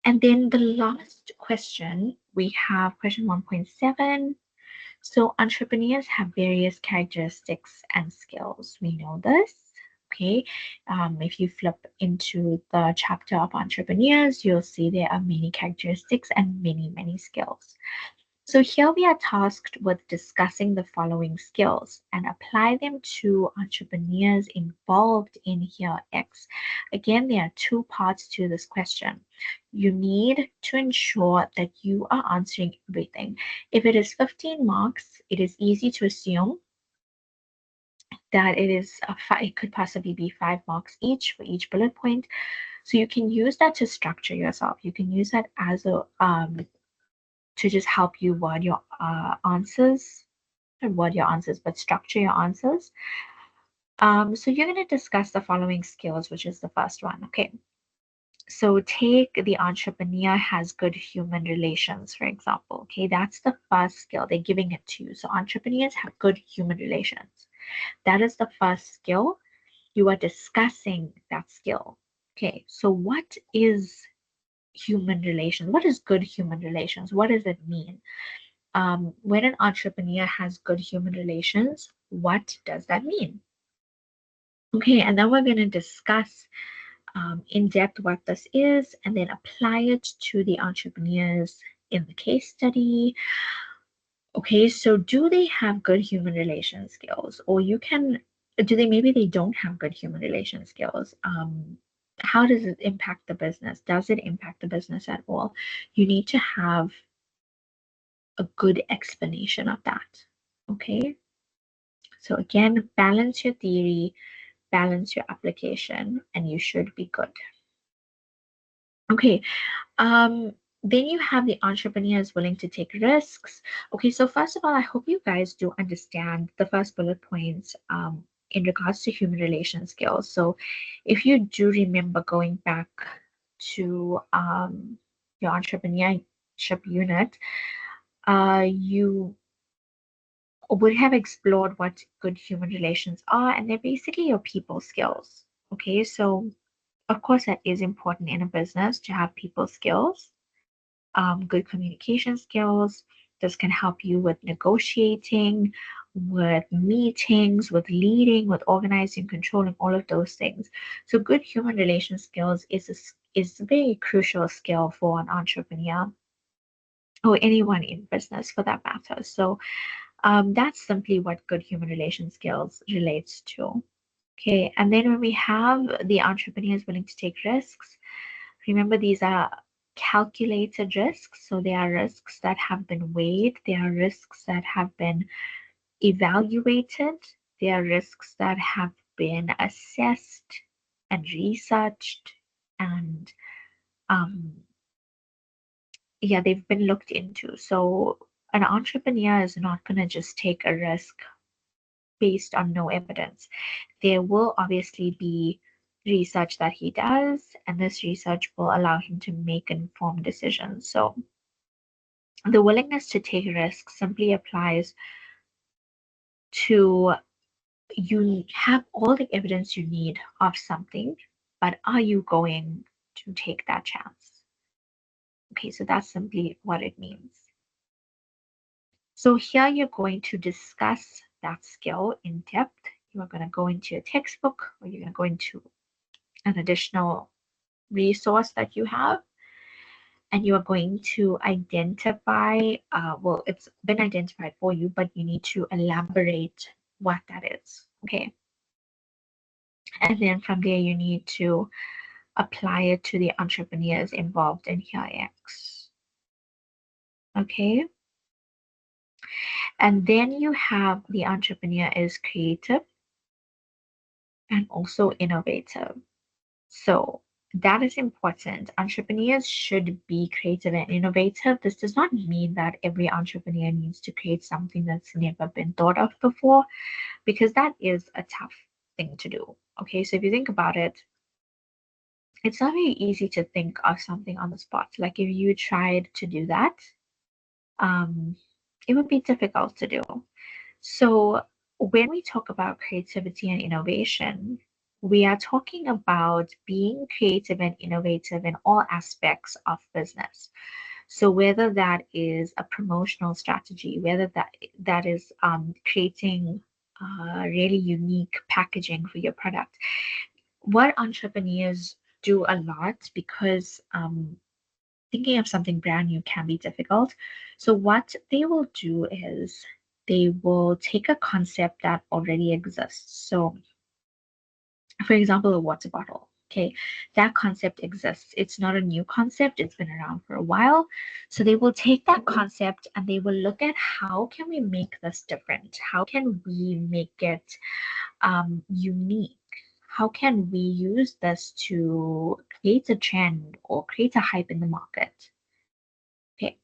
[SPEAKER 1] And then the last question, we have question 1.7. So entrepreneurs have various characteristics and skills. We know this. Okay. If you flip into the chapter of entrepreneurs, you'll see there are many characteristics and many skills. So here we are tasked with discussing the following skills and apply them to entrepreneurs involved in here X. Again, there are two parts to this question. You need to ensure that you are answering everything. If it is 15 marks, it is easy to assume that it could possibly be 5 marks each for each bullet point. So you can use that to structure yourself. You can use that as a to just help you word your answers, not word your answers, but structure your answers. So you're going to discuss the following skills, which is the first one. Okay. So take the entrepreneur has good human relations, for example. Okay, that's the first skill. They're giving it to you. So entrepreneurs have good human relations. That is the first skill. You are discussing that skill. Okay, so what is human relations? What is good human relations? What does it mean? When an entrepreneur has good human relations, what does that mean? Okay, and then we're going to discuss in depth what this is and then apply it to the entrepreneurs in the case study. Okay, so do they have good human relation skills? Or maybe they don't have good human relation skills? How does it impact the business? Does it impact the business at all? You need to have a good explanation of that. Okay. So again, balance your theory, balance your application, and you should be good. Okay. Then you have the entrepreneurs willing to take risks. Okay, so first of all, I hope you guys do understand the first bullet points in regards to human relation skills. So if you do remember going back to your entrepreneurship unit, you would have explored what good human relations are, and they're basically your people skills. Okay, so of course, that is important in a business to have people skills, good communication skills. This can help you with negotiating, with meetings, with leading, with organizing, controlling, all of those things. So, good human relation skills is a very crucial skill for an entrepreneur or anyone in business for that matter. So, that's simply what good human relation skills relates to. Okay, and then when we have the entrepreneurs willing to take risks, remember these are calculated risks. So they are risks that have been weighed, they are risks that have been evaluated, they are risks that have been assessed and researched, and yeah, they've been looked into. So an entrepreneur is not going to just take a risk based on no evidence. There will obviously be research that he does, and this research will allow him to make informed decisions. So the willingness to take risks simply applies to you have all the evidence you need of something, but are you going to take that chance? Okay, so that's simply what it means. So here you're going to discuss that skill in depth. You are going to go into a textbook, or you're going to go into an additional resource that you have, and you are going to identify, well, it's been identified for you, but you need to elaborate what that is. Okay. And then from there, you need to apply it to the entrepreneurs involved in HIX. Okay. And then you have the entrepreneur is creative and also innovative. So that is important. Entrepreneurs should be creative and innovative. This does not mean that every entrepreneur needs to create something that's never been thought of before, because that is a tough thing to do. Okay, so if you think about it, it's not very easy to think of something on the spot. Like if you tried to do that, um, it would be difficult to do. So when we talk about creativity and innovation, we are talking about being creative and innovative in all aspects of business. So whether that is a promotional strategy, whether that is creating really unique packaging for your product, what entrepreneurs do a lot because thinking of something brand new can be difficult. So what they will do is they will take a concept that already exists. So for example, a water bottle. Okay, that concept exists. It's not a new concept. It's been around for a while. So they will take that concept and they will look at how can we make this different? How can we make it unique? How can we use this to create a trend or create a hype in the market? Okay,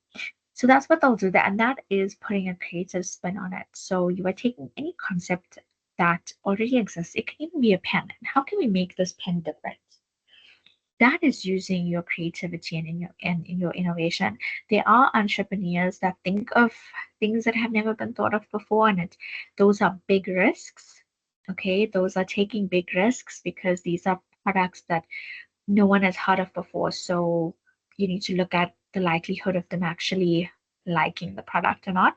[SPEAKER 1] so that's what they'll do, that, and that is putting a creative spin on it. So you are taking any concept that already exists. It can even be a pen. And how can we make this pen different? That is using your creativity and in your innovation. There are entrepreneurs that think of things that have never been thought of before, and those are big risks. Okay, those are taking big risks because these are products that no one has heard of before. So you need to look at the likelihood of them actually liking the product or not.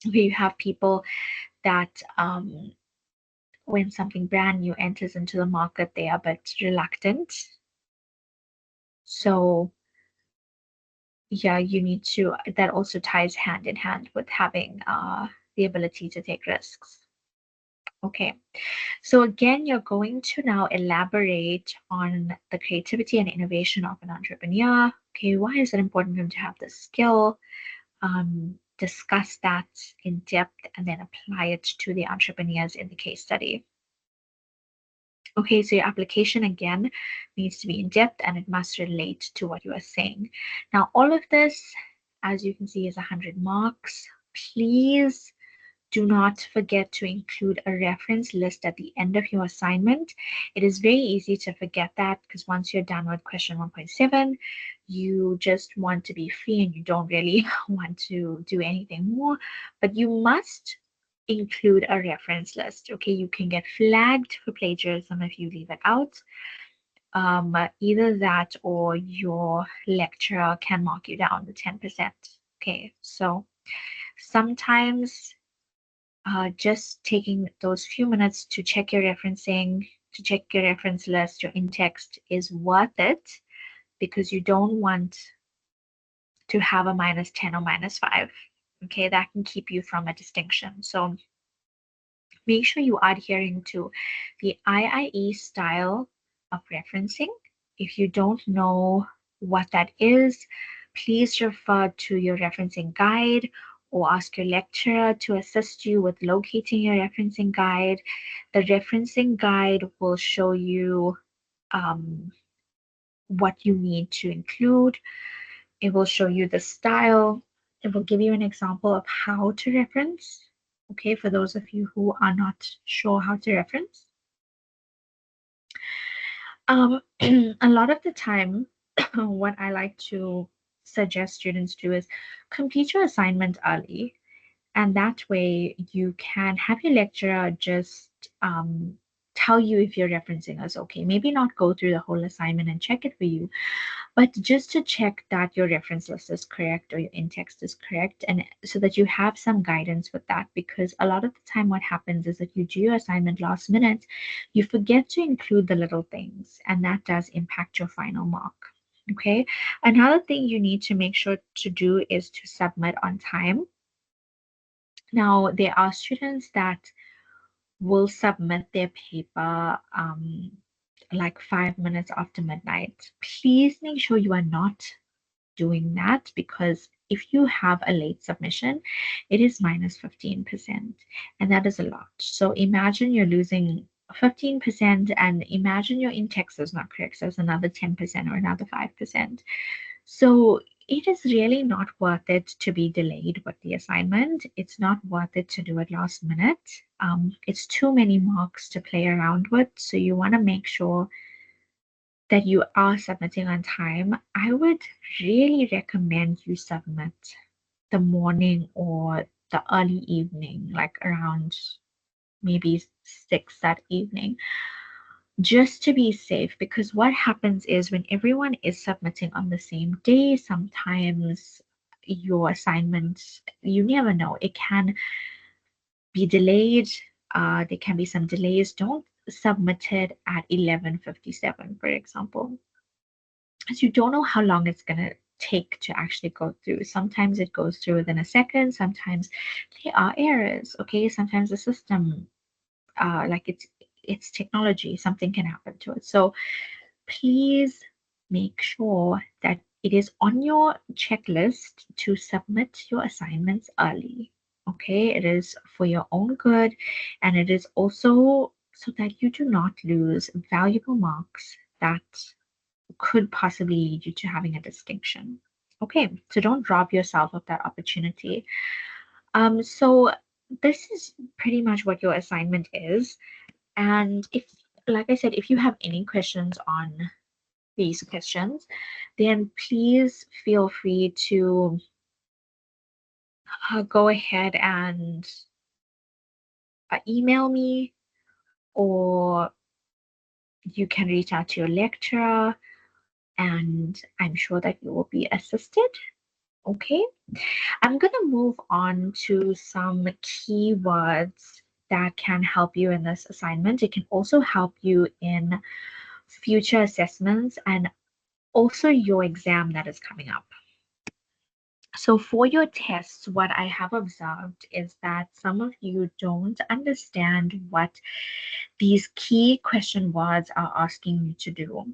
[SPEAKER 1] You have people that when something brand new enters into the market, they are a bit reluctant. So yeah, you need to, that also ties hand in hand with having the ability to take risks. Okay, so again, you're going to now elaborate on the creativity and innovation of an entrepreneur. Okay, why is it important for them to have this skill? Discuss that in depth and then apply it to the entrepreneurs in the case study. Okay, so your application again needs to be in depth and it must relate to what you are saying. Now, all of this, as you can see, is 100 marks. Please do not forget to include a reference list at the end of your assignment. It is very easy to forget that because once you're done with question 1.7, you just want to be free and you don't really want to do anything more, but you must include a reference list. Okay, you can get flagged for plagiarism if you leave it out. Either that or your lecturer can mark you down to 10%. Okay, so sometimes just taking those few minutes to check your referencing, to check your reference list, your in-text is worth it because you don't want to have a -10 or -5. Okay, that can keep you from a distinction. So make sure you are adhering to the IIE style of referencing. If you don't know what that is, please refer to your referencing guide or ask your lecturer to assist you with locating your referencing guide. The referencing guide will show you what you need to include. It will show you the style. It will give you an example of how to reference. Okay, for those of you who are not sure how to reference. A lot of the time, what I like to suggest students do is complete your assignment early. And that way you can have your lecturer just tell you if your referencing is okay. Maybe not go through the whole assignment and check it for you, but just to check that your reference list is correct or your in-text is correct, and so that you have some guidance with that, because a lot of the time what happens is that you do your assignment last minute, you forget to include the little things, and that does impact your final mark. Okay, another thing you need to make sure to do is to submit on time. Now, there are students that will submit their paper like 5 minutes after midnight. Please make sure you are not doing that, because if you have a late submission, it is -15%, and that is a lot. So imagine you're losing 15%, and imagine your in-text is not correct, so it's another 10% or another 5%. So it is really not worth it to be delayed with the assignment. It's not worth it to do it last minute. It's too many marks to play around with. So you want to make sure that you are submitting on time, I would really recommend you submit the morning or the early evening, like around maybe 6 that evening, just to be safe. Because what happens is when everyone is submitting on the same day, sometimes your assignments, you never know, it can be delayed. There can be some delays. Don't submit it at 11:57, for example, as you don't know how long it's going to take to actually go through. Sometimes it goes through within a second. Sometimes there are errors. Okay, sometimes the system, like it's technology, something can happen to it. So please make sure that it is on your checklist to submit your assignments early. Okay, it is for your own good, and it is also so that you do not lose valuable marks that could possibly lead you to having a distinction. Okay, so don't rob yourself of that opportunity. So this is pretty much what your assignment is. And if, like I said, if you have any questions on these questions, then please feel free to go ahead and email me, or you can reach out to your lecturer, and I'm sure that you will be assisted. Okay, I'm going to move on to some keywords that can help you in this assignment. It can also help you in future assessments and also your exam that is coming up. So for your tests, what I have observed is that some of you don't understand what these key question words are asking you to do.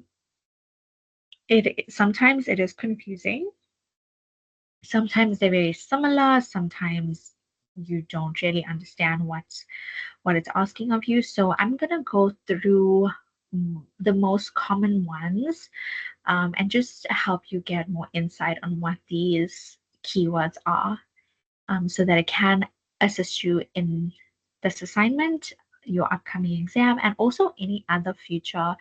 [SPEAKER 1] Sometimes it is confusing. Sometimes they're very similar. Sometimes you don't really understand what it's asking of you. So I'm gonna go through the most common ones, and just help you get more insight on what these keywords are, so that it can assist you in this assignment, your upcoming exam, and also any other future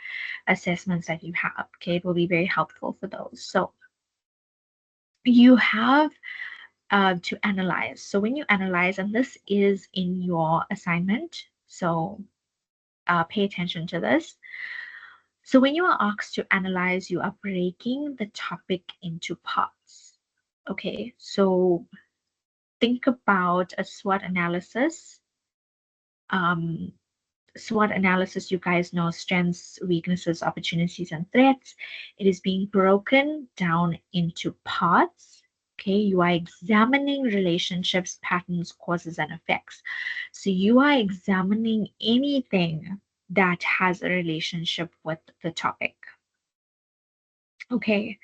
[SPEAKER 1] assessments that you have. Okay, it will be very helpful for those. So you have to analyze. So when you analyze, and this is in your assignment, so pay attention to this. So when you are asked to analyze, you are breaking the topic into parts. Okay, so think about a SWOT analysis. Um, SWOT analysis, you guys know, strengths, weaknesses, opportunities, and threats. It is being broken down into parts. Okay, you are examining relationships, patterns, causes, and effects. So you are examining anything that has a relationship with the topic. Okay,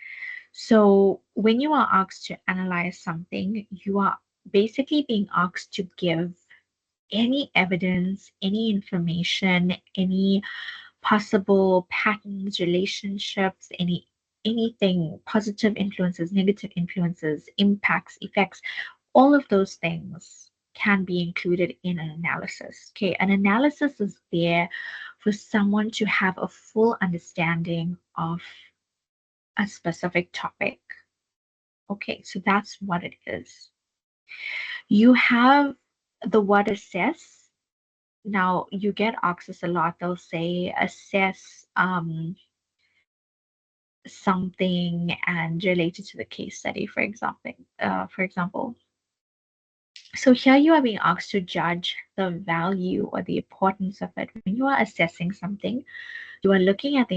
[SPEAKER 1] so when you are asked to analyze something, you are basically being asked to give any evidence, any information, any possible patterns, relationships, anything, positive influences, negative influences, impacts, effects, all of those things can be included in an analysis. Okay, an analysis is there for someone to have a full understanding of a specific topic. Okay, so that's what it is. You have the word assess. Now, you get asked this a lot. They'll say assess something and related to the case study, for example. So here you are being asked to judge the value or the importance of it. When you are assessing something, you are looking at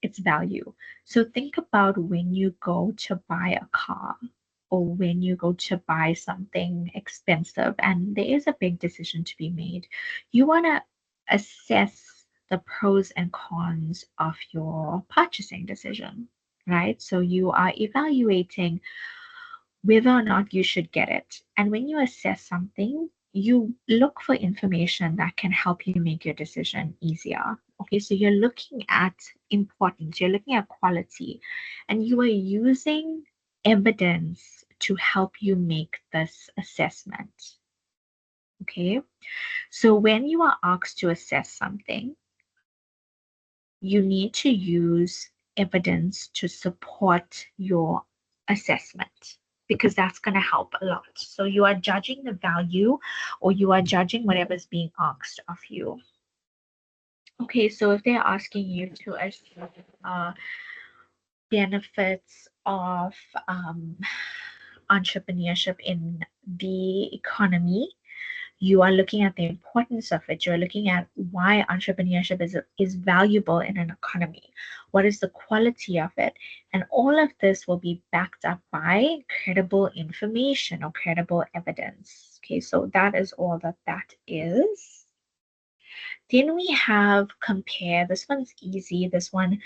[SPEAKER 1] its value. So think about when you go to buy a car, or when you go to buy something expensive and there is a big decision to be made. You want to assess the pros and cons of your purchasing decision, right? So you are evaluating whether or not you should get it. And when you assess something, you look for information that can help you make your decision easier. Okay, so you're looking at importance, you're looking at quality, and you are using evidence to help you make this assessment. Okay, so when you are asked to assess something, you need to use evidence to support your assessment, because that's going to help a lot. So you are judging the value, or you are judging whatever's being asked of you. Okay, so if they're asking you to assess benefits of entrepreneurship in the economy, you are looking at the importance of it. You're looking at why entrepreneurship is valuable in an economy. What is the quality of it? And all of this will be backed up by credible information or credible evidence. Okay, so that is all that is. Then we have compare. This one's easy. This one,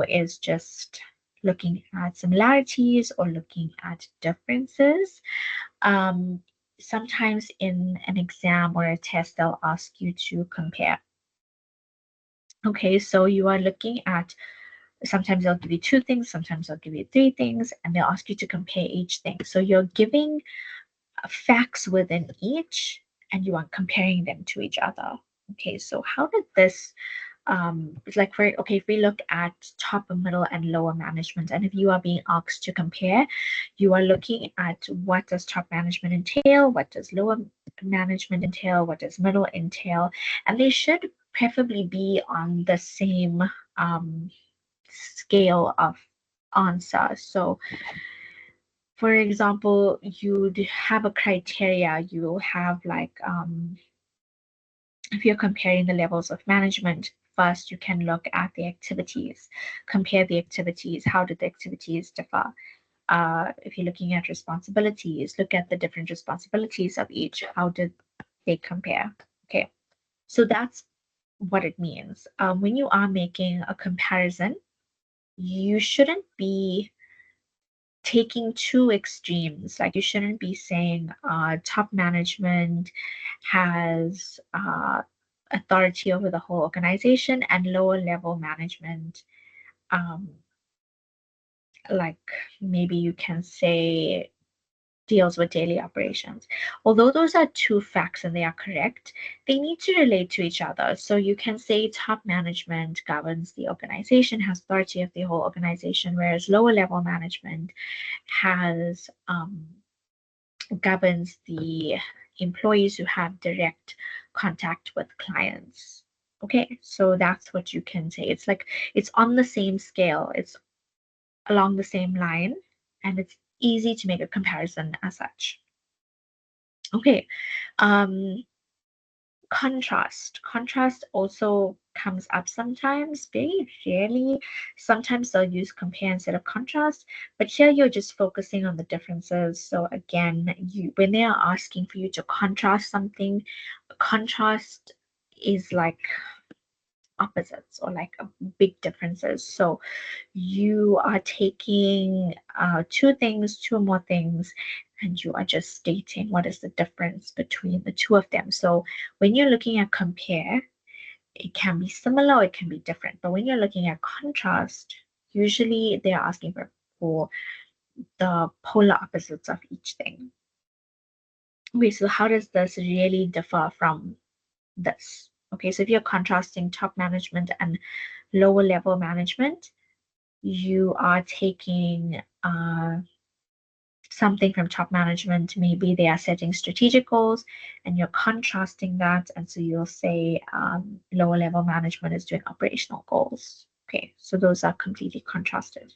[SPEAKER 1] is just looking at similarities or looking at differences. Sometimes in an exam or a test, they'll ask you to compare. Okay, so you are looking at, sometimes they'll give you 2 things, sometimes they'll give you 3 things, and they'll ask you to compare each thing. So you're giving facts within each, and you are comparing them to each other. Okay, so how did this it's like if we look at top, middle, and lower management, and if you are being asked to compare, you are looking at what does top management entail, what does lower management entail, what does middle entail, and they should preferably be on the same scale of answer. So for example, you'd have a criteria, you have like if you're comparing the levels of management, first you can look at the activities, compare the activities. How did the activities differ? If you're looking at responsibilities, look at the different responsibilities of each. How did they compare? Okay, so that's what it means. When you are making a comparison, you shouldn't be taking 2 extremes. Like you shouldn't be saying top management has authority over the whole organization, and lower level management, like maybe you can say, deals with daily operations. Although those are 2 facts and they are correct, they need to relate to each other. So you can say top management governs the organization, has authority of the whole organization, whereas lower level management has governs the employees who have direct contact with clients. Okay, so that's what you can say. It's like it's on the same scale, it's along the same line, and it's easy to make a comparison as such. Okay, contrast. Contrast also comes up sometimes, very rarely. Sometimes they'll use compare instead of contrast, but here you're just focusing on the differences. So again, when they are asking for you to contrast something, contrast is like opposites or like big differences. So you are taking 2 things, 2 or more things, and you are just stating what is the difference between the 2 of them. So when you're looking at compare, it can be similar or it can be different. But when you're looking at contrast, usually they're asking for the polar opposites of each thing. Okay, so how does this really differ from this? Okay, so if you're contrasting top management and lower level management, you are taking something from top management. Maybe they are setting strategic goals and you're contrasting that. And so you'll say lower level management is doing operational goals. Okay, so those are completely contrasted.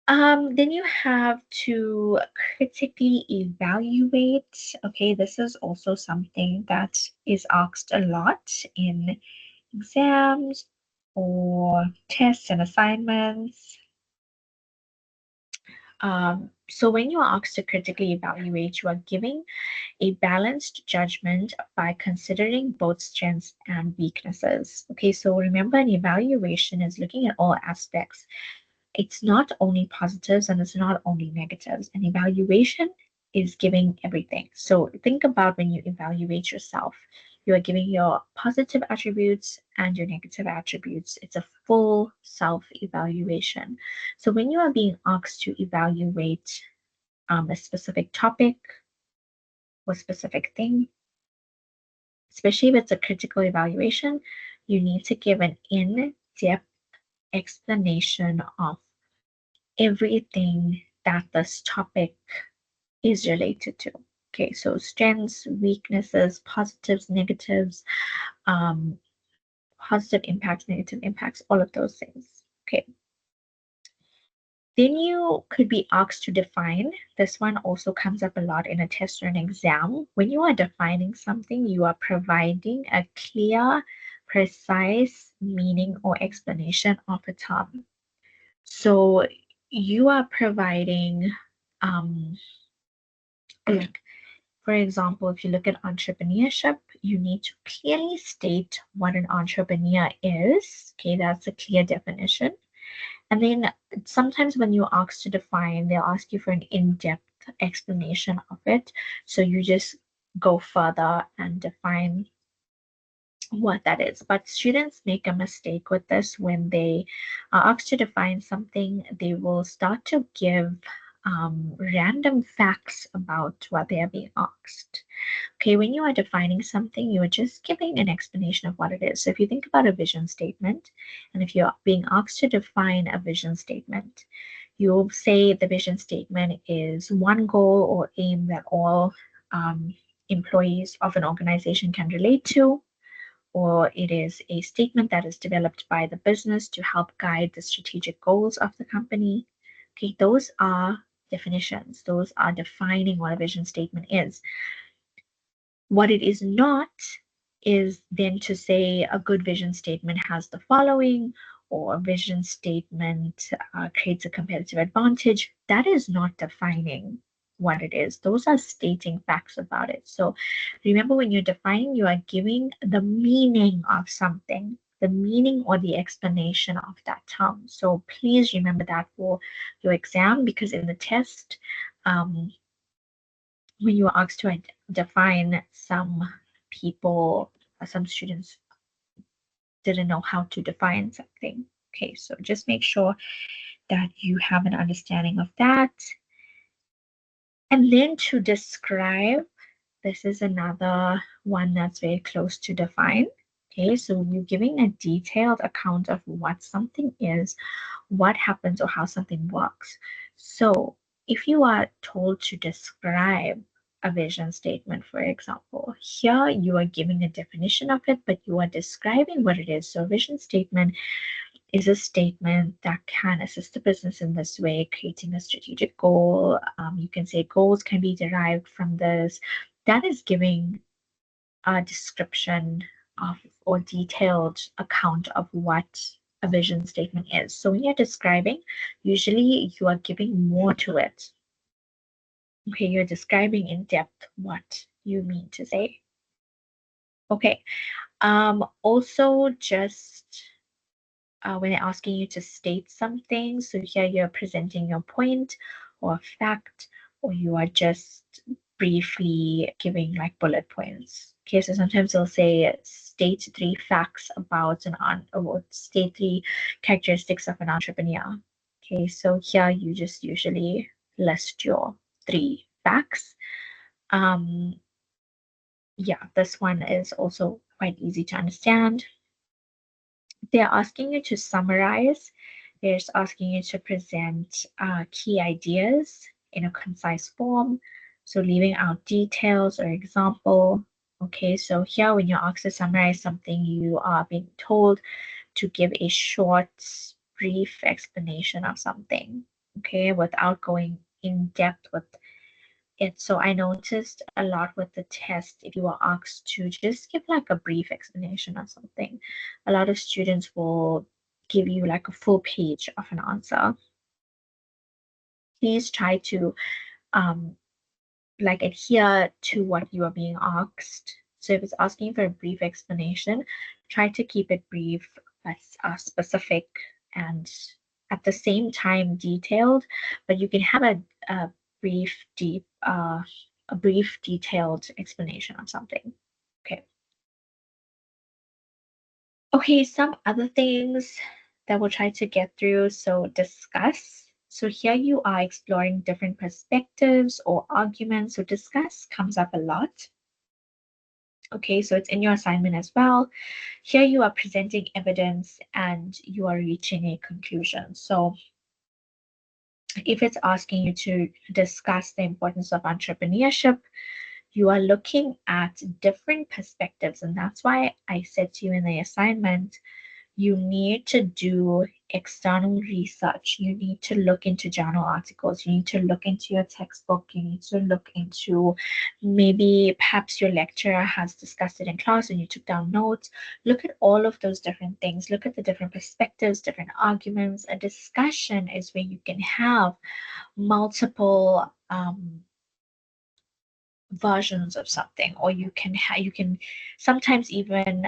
[SPEAKER 1] Then you have to critically evaluate. Okay, this is also something that is asked a lot in exams or tests and assignments. So when you are asked to critically evaluate, you are giving a balanced judgment by considering both strengths and weaknesses. Okay, so remember, an evaluation is looking at all aspects. It's not only positives and it's not only negatives. An evaluation is giving everything. So think about when you evaluate yourself, you are giving your positive attributes and your negative attributes. It's a full self-evaluation. So when you are being asked to evaluate a specific topic or specific thing, especially if it's a critical evaluation, you need to give an in in-depth explanation of everything that this topic is related to. Okay, so strengths, weaknesses, positives, negatives, um, positive impacts, negative impacts, all of those things. Okay. Then you could be asked to define. This one also comes up a lot in a test or an exam. When you are defining something, you are providing a clear, precise meaning or explanation of a term. So you are providing, like, for example, if you look at entrepreneurship, you need to clearly state what an entrepreneur is. Okay, that's a clear definition. And then sometimes when you're asked to define, they'll ask you for an in-depth explanation of it. So you just go further and define what that is. But students make a mistake with this when they are asked to define something, they will start to give random facts about what they are being asked. Okay, when you are defining something, you are just giving an explanation of what it is. So if you think about a vision statement, and if you're being asked to define a vision statement, you'll say the vision statement is one goal or aim that all employees of an organization can relate to, or it is a statement that is developed by the business to help guide the strategic goals of the company. Okay, those are definitions. Those are defining what a vision statement is. What it is not is then to say a good vision statement has the following, or a vision statement creates a competitive advantage. That is not defining what it is. Those are stating facts about it. So remember, when you're defining, you are giving the meaning of something, the meaning or the explanation of that term. So please remember that for your exam, because in the test, when you are asked to define, some people, some students didn't know how to define something. Okay, so just make sure that you have an understanding of that. And then to describe, this is another one that's very close to define. Okay, so you're giving a detailed account of what something is, what happens, or how something works. So if you are told to describe a vision statement, for example, here you are giving a definition of it, but you are describing what it is. So a vision statement is a statement that can assist the business in this way, creating a strategic goal. You can say goals can be derived from this. That is giving a description of or detailed account of what a vision statement is. So when you're describing, usually you are giving more to it. Okay, you're describing in depth what you mean to say. Okay. Also just when they're asking you to state something, so here you're presenting your point or fact, or you are just briefly giving like bullet points. Okay, so sometimes they'll say state 3 facts about or state 3 characteristics of an entrepreneur. Okay, so here you just usually list your 3 facts. Yeah, this one is also quite easy to understand. They're asking you to summarize. They're asking you to present key ideas in a concise form. So leaving out details or example. Okay, so here when you're asked to summarize something, you are being told to give a short, brief explanation of something. Okay, without going in depth with it. So I noticed a lot with the test, if you are asked to just give like a brief explanation or something, a lot of students will give you like a full page of an answer. Please try to like adhere to what you are being asked. So if it's asking for a brief explanation, try to keep it brief, but specific, and at the same time detailed. But you can have a brief, a brief, detailed explanation on something. Okay. Okay, some other things that we'll try to get through. So discuss. So here you are exploring different perspectives or arguments. So discuss comes up a lot. Okay, so it's in your assignment as well. Here you are presenting evidence and you are reaching a conclusion. So if it's asking you to discuss the importance of entrepreneurship, you are looking at different perspectives. And that's why I said to you in the assignment, you need to do external research. You need to look into journal articles. You need to look into your textbook. You need to look into maybe perhaps your lecturer has discussed it in class and you took down notes. Look at all of those different things. Look at the different perspectives, different arguments. A discussion is where you can have multiple versions of something, or you can sometimes even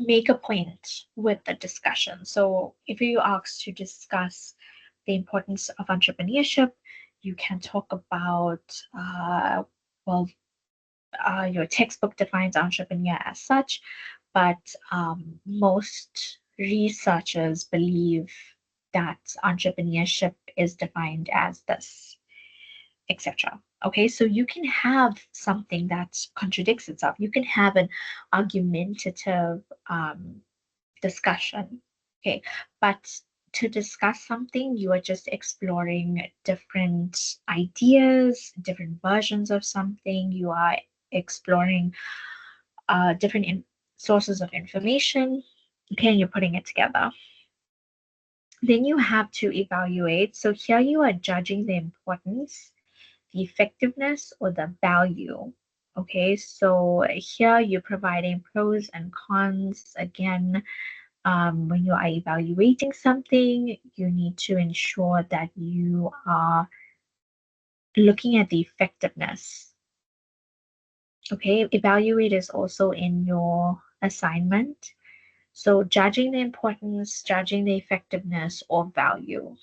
[SPEAKER 1] make a point with the discussion. So if you asked to discuss the importance of entrepreneurship, you can talk about, well, your textbook defines entrepreneur as such, but most researchers believe that entrepreneurship is defined as this, etc. Okay, so you can have something that contradicts itself. You can have an argumentative discussion. Okay, but to discuss something, you are just exploring different ideas, different versions of something. You are exploring different sources of information. Okay, and you're putting it together. Then you have to evaluate. So here you are judging the importance, the effectiveness, or the value. Okay, so here you're providing pros and cons. Again, when you are evaluating something, you need to ensure that you are looking at the effectiveness. Okay, evaluate is also in your assignment. So judging the importance, judging the effectiveness or value.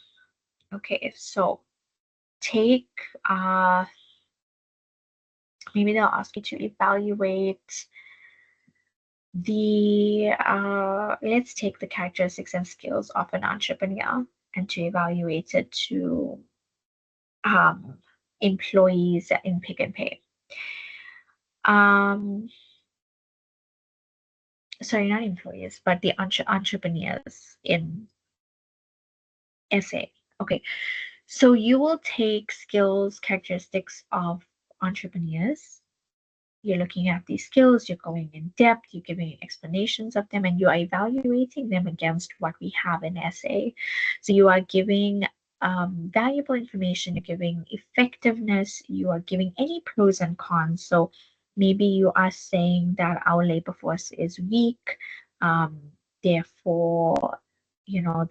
[SPEAKER 1] Okay, so take maybe they'll ask you to evaluate the let's take the characteristics and skills of an entrepreneur and to evaluate it to employees in Pick and Pay. Sorry, not employees, but the entrepreneurs in SA. Okay, so you will take skills, characteristics of entrepreneurs. You're looking at these skills, you're going in depth, you're giving explanations of them, and you are evaluating them against what we have in SA. So you are giving valuable information, you're giving effectiveness, you are giving any pros and cons. So maybe you are saying that our labor force is weak, therefore,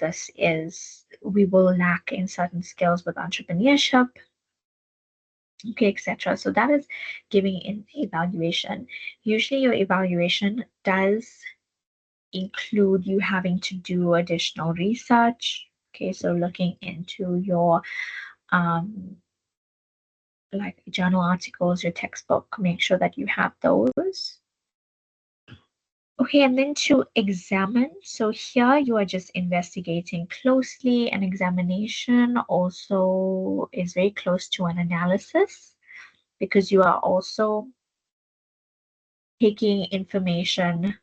[SPEAKER 1] this is, we will lack in certain skills with entrepreneurship. Okay, etc. So that is giving an evaluation. Usually your evaluation does include you having to do additional research. Okay, so looking into your like journal articles, your textbook, make sure that you have those. Okay, and then to examine. So here you are just investigating closely. An examination also is very close to an analysis because you are also taking information,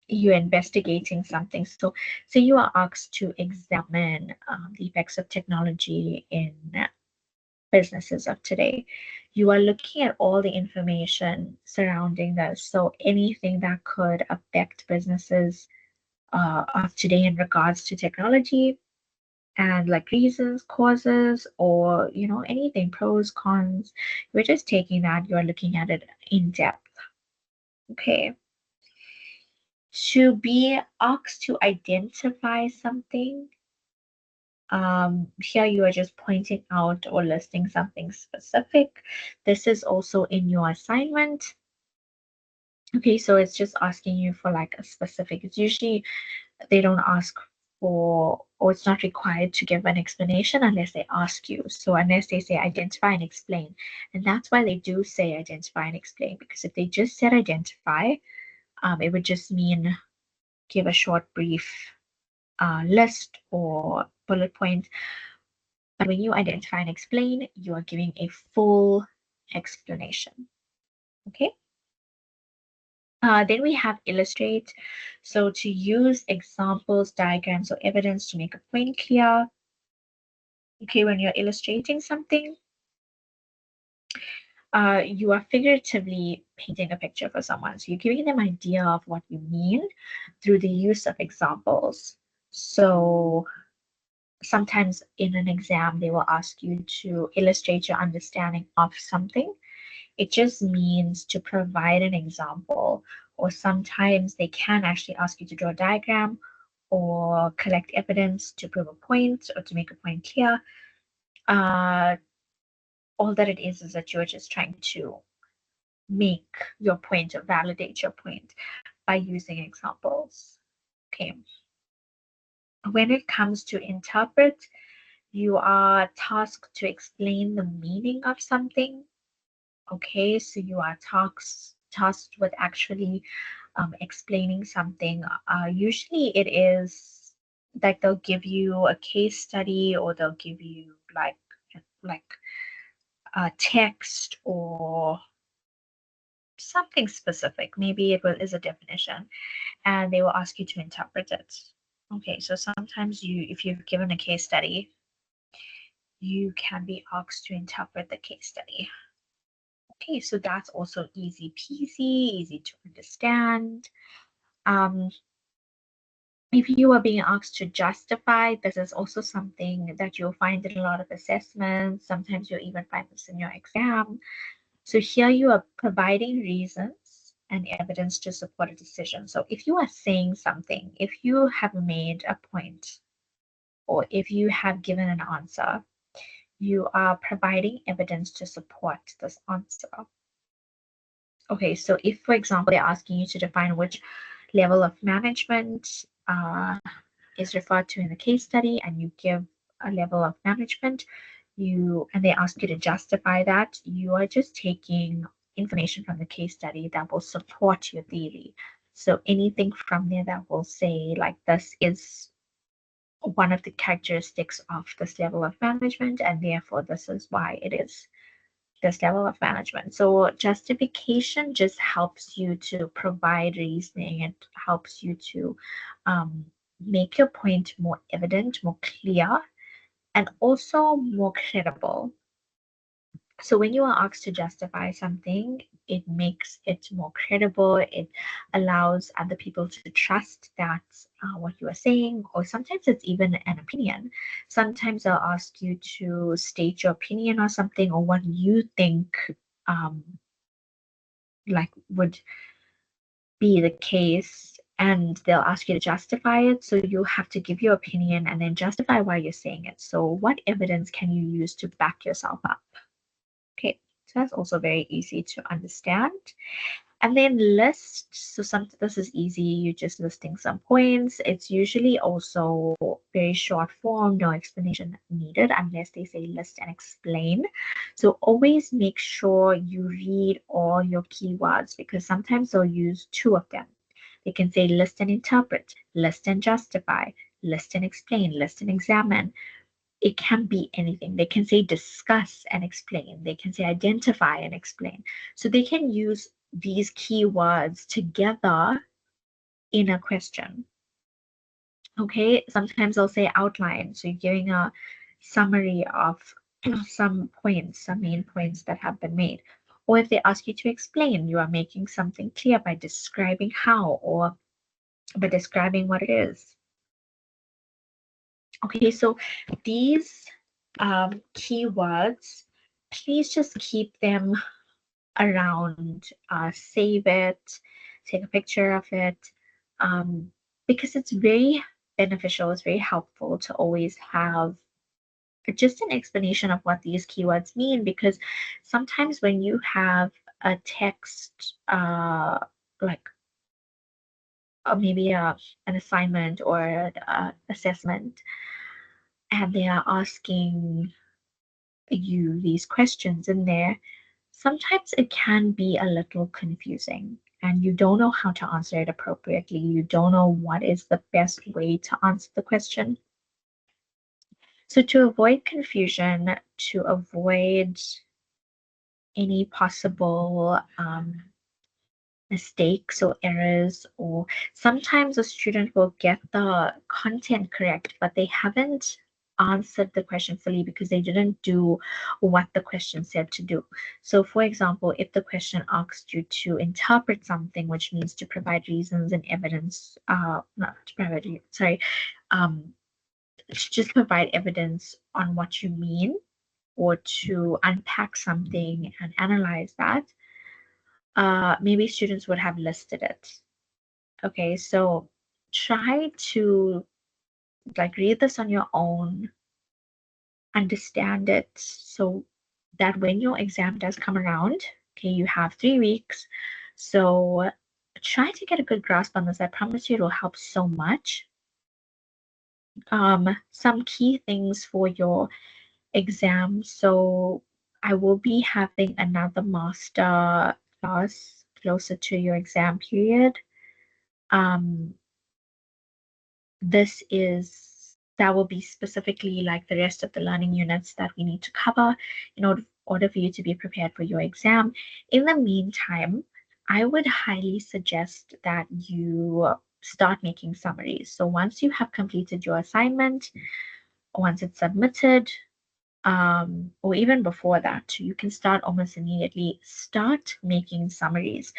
[SPEAKER 1] you're investigating something. So you are asked to examine the effects of technology in businesses of today. You are looking at all the information surrounding this. So anything that could affect businesses of today in regards to technology and like reasons, causes, or anything, pros, cons. You're just taking that, you're looking at it in depth. Okay. To be asked to identify something, here you are just pointing out or listing something specific. This is also in your assignment. Okay, so it's just asking you for like a specific. It's usually they don't ask for, or it's not required to give an explanation unless they ask you. So unless they say identify and explain. And that's why they do say identify and explain, because if they just said identify, it would just mean give a short, brief list or bullet point. But when you identify and explain, you are giving a full explanation. Okay. Then we have illustrate. So to use examples, diagrams, or evidence to make a point clear. Okay, when you're illustrating something, you are figuratively painting a picture for someone. So you're giving them an idea of what you mean through the use of examples. So sometimes in an exam, they will ask you to illustrate your understanding of something. It just means to provide an example, or sometimes they can actually ask you to draw a diagram or collect evidence to prove a point or to make a point clear. All that it is that you're just trying to make your point or validate your point by using examples. Okay. When it comes to interpret, you are tasked to explain the meaning of something. Okay, so you are tasked with actually explaining something. Usually it is like they'll give you a case study, or they'll give you like a text or something specific. Maybe is a definition, and they will ask you to interpret it. Okay, so sometimes if you're given a case study, you can be asked to interpret the case study. Okay, so that's also easy peasy, easy to understand. Um, if you are being asked to justify, this is also something that you'll find in a lot of assessments. Sometimes you'll even find this in your exam. So here you are providing reasons and evidence to support a decision. So if you are saying something, if you have made a point, or if you have given an answer, you are providing evidence to support this answer. Okay, so if, for example, they're asking you to define which level of management is referred to in the case study, and you give a level of management, and they ask you to justify that, you are just taking information from the case study that will support your theory. So anything from there that will say, like, this is one of the characteristics of this level of management, and therefore this is why it is this level of management. So justification just helps you to provide reasoning. It helps you to make your point more evident, more clear, and also more credible. So when you are asked to justify something, it makes it more credible. It allows other people to trust that what you are saying, or sometimes it's even an opinion. Sometimes they'll ask you to state your opinion or something, or what you think um, would be the case, and they'll ask you to justify it. So you have to give your opinion and then justify why you're saying it. So what evidence can you use to back yourself up? Okay, so that's also very easy to understand. And then list. So this is easy. You're just listing some points. It's usually also very short form, no explanation needed unless they say list and explain. So always make sure you read all your keywords, because sometimes they'll use two of them. They can say list and interpret, list and justify, list and explain, list and examine. It can be anything. They can say discuss and explain. They can say identify and explain. So they can use these keywords together in a question. Okay, sometimes they'll say outline. So you're giving a summary of some points, some main points that have been made. Or if they ask you to explain, you are making something clear by describing how, or by describing what it is. Okay, so these keywords, please just keep them around, save it, take a picture of it, because it's very beneficial, it's very helpful to always have just an explanation of what these keywords mean, because sometimes when you have a text, like maybe an assignment or an assessment, and they are asking you these questions in there, sometimes it can be a little confusing and you don't know how to answer it appropriately. You don't know what is the best way to answer the question. So to avoid confusion, to avoid any possible mistakes or errors, or sometimes a student will get the content correct, but they haven't answered the question fully because they didn't do what the question said to do. So, for example, if the question asked you to interpret something, which means to provide reasons and evidence, not to provide, sorry, um, just provide evidence on what you mean, or to unpack something and analyze that, maybe students would have listed it. Okay, so try to like read this on your own, understand it, so that when your exam does come around, okay, you have 3 weeks. So try to get a good grasp on this. I promise you it will help so much. Some key things for your exam. So I will be having another master class closer to your exam period. Um, that will be specifically like the rest of the learning units that we need to cover in order for you to be prepared for your exam. In the meantime, I would highly suggest that you start making summaries. So once you have completed your assignment, once it's submitted, or even before that, you can start almost immediately. Start making summaries.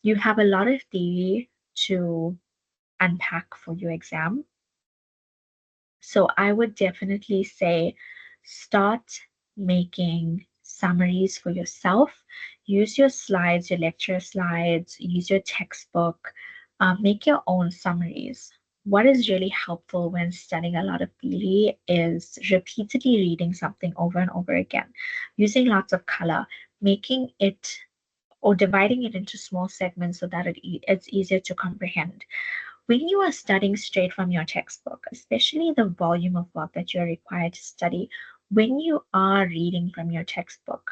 [SPEAKER 1] You have a lot of theory to unpack for your exam. So I would definitely say start making summaries for yourself. Use your slides, your lecture slides, use your textbook, make your own summaries. What is really helpful when studying a lot of theory is repeatedly reading something over and over again, using lots of color, making it or dividing it into small segments so that it's easier to comprehend. When you are studying straight from your textbook, especially the volume of work that you're required to study, when you are reading from your textbook,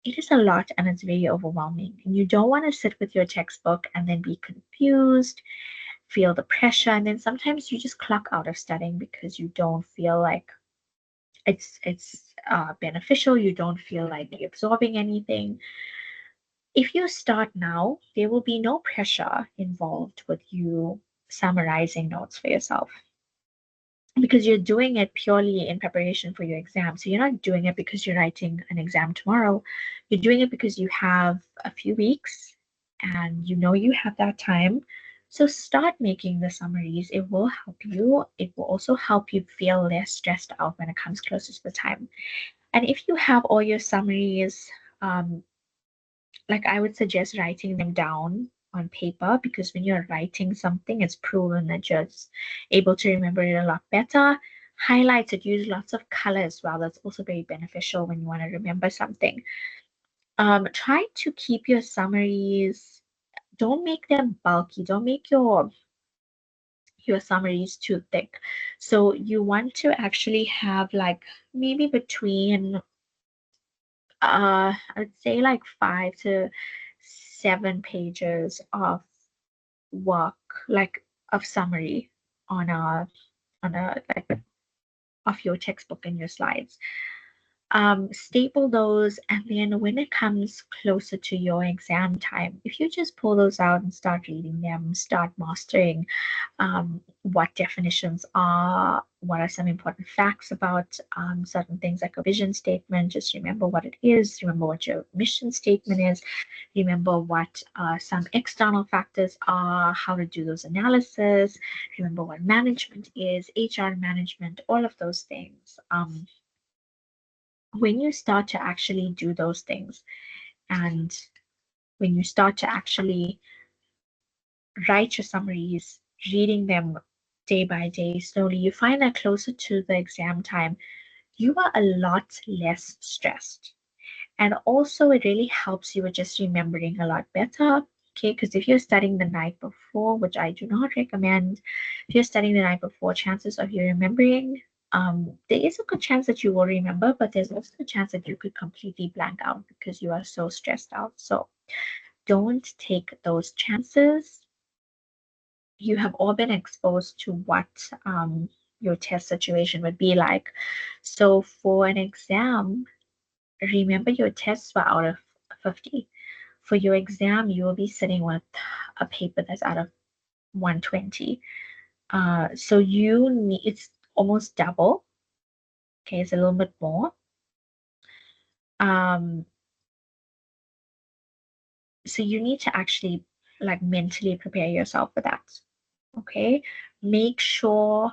[SPEAKER 1] it is a lot and it's very overwhelming. And you don't want to sit with your textbook and then be confused, feel the pressure, and then sometimes you just clock out of studying because you don't feel like it's beneficial. You don't feel like you're absorbing anything. If you start now, there will be no pressure involved with you summarizing notes for yourself, because you're doing it purely in preparation for your exam. So you're not doing it because you're writing an exam tomorrow. You're doing it because you have a few weeks and you know you have that time. So start making the summaries. It will help you. It will also help you feel less stressed out when it comes closer to the time. And if you have all your summaries, um, like I would suggest writing them down on paper, because when you're writing something, it's proven that you're just able to remember it a lot better. Highlights it, use lots of color as well. That's also very beneficial when you want to remember something. Try to keep your summaries, don't make them bulky, don't make your summaries too thick. So you want to actually have like maybe between I'd say like 5 to 7 pages of work, like of summary on a like of your textbook and your slides. Staple those, and then when it comes closer to your exam time, if you just pull those out and start reading them, start mastering what definitions are, what are some important facts about certain things like a vision statement. Just remember what it is, remember what your mission statement is, remember what some external factors are, how to do those analysis, remember what management is, HR management, all of those things. When you start to actually do those things, and when you start to actually write your summaries, reading them day by day slowly, you find that closer to the exam time, you are a lot less stressed. And also, it really helps you with just remembering a lot better. Okay, because if you're studying the night before, which I do not recommend, if you're studying the night before, chances of you remembering, there is a good chance that you will remember, but there's also a chance that you could completely blank out because you are so stressed out. So don't take those chances. You have all been exposed to what your test situation would be like. So for an exam, remember your tests were out of 50. For your exam, you will be sitting with a paper that's out of 120. So you need, it's almost double. Okay, it's a little bit more. So you need to actually like mentally prepare yourself for that. Okay, make sure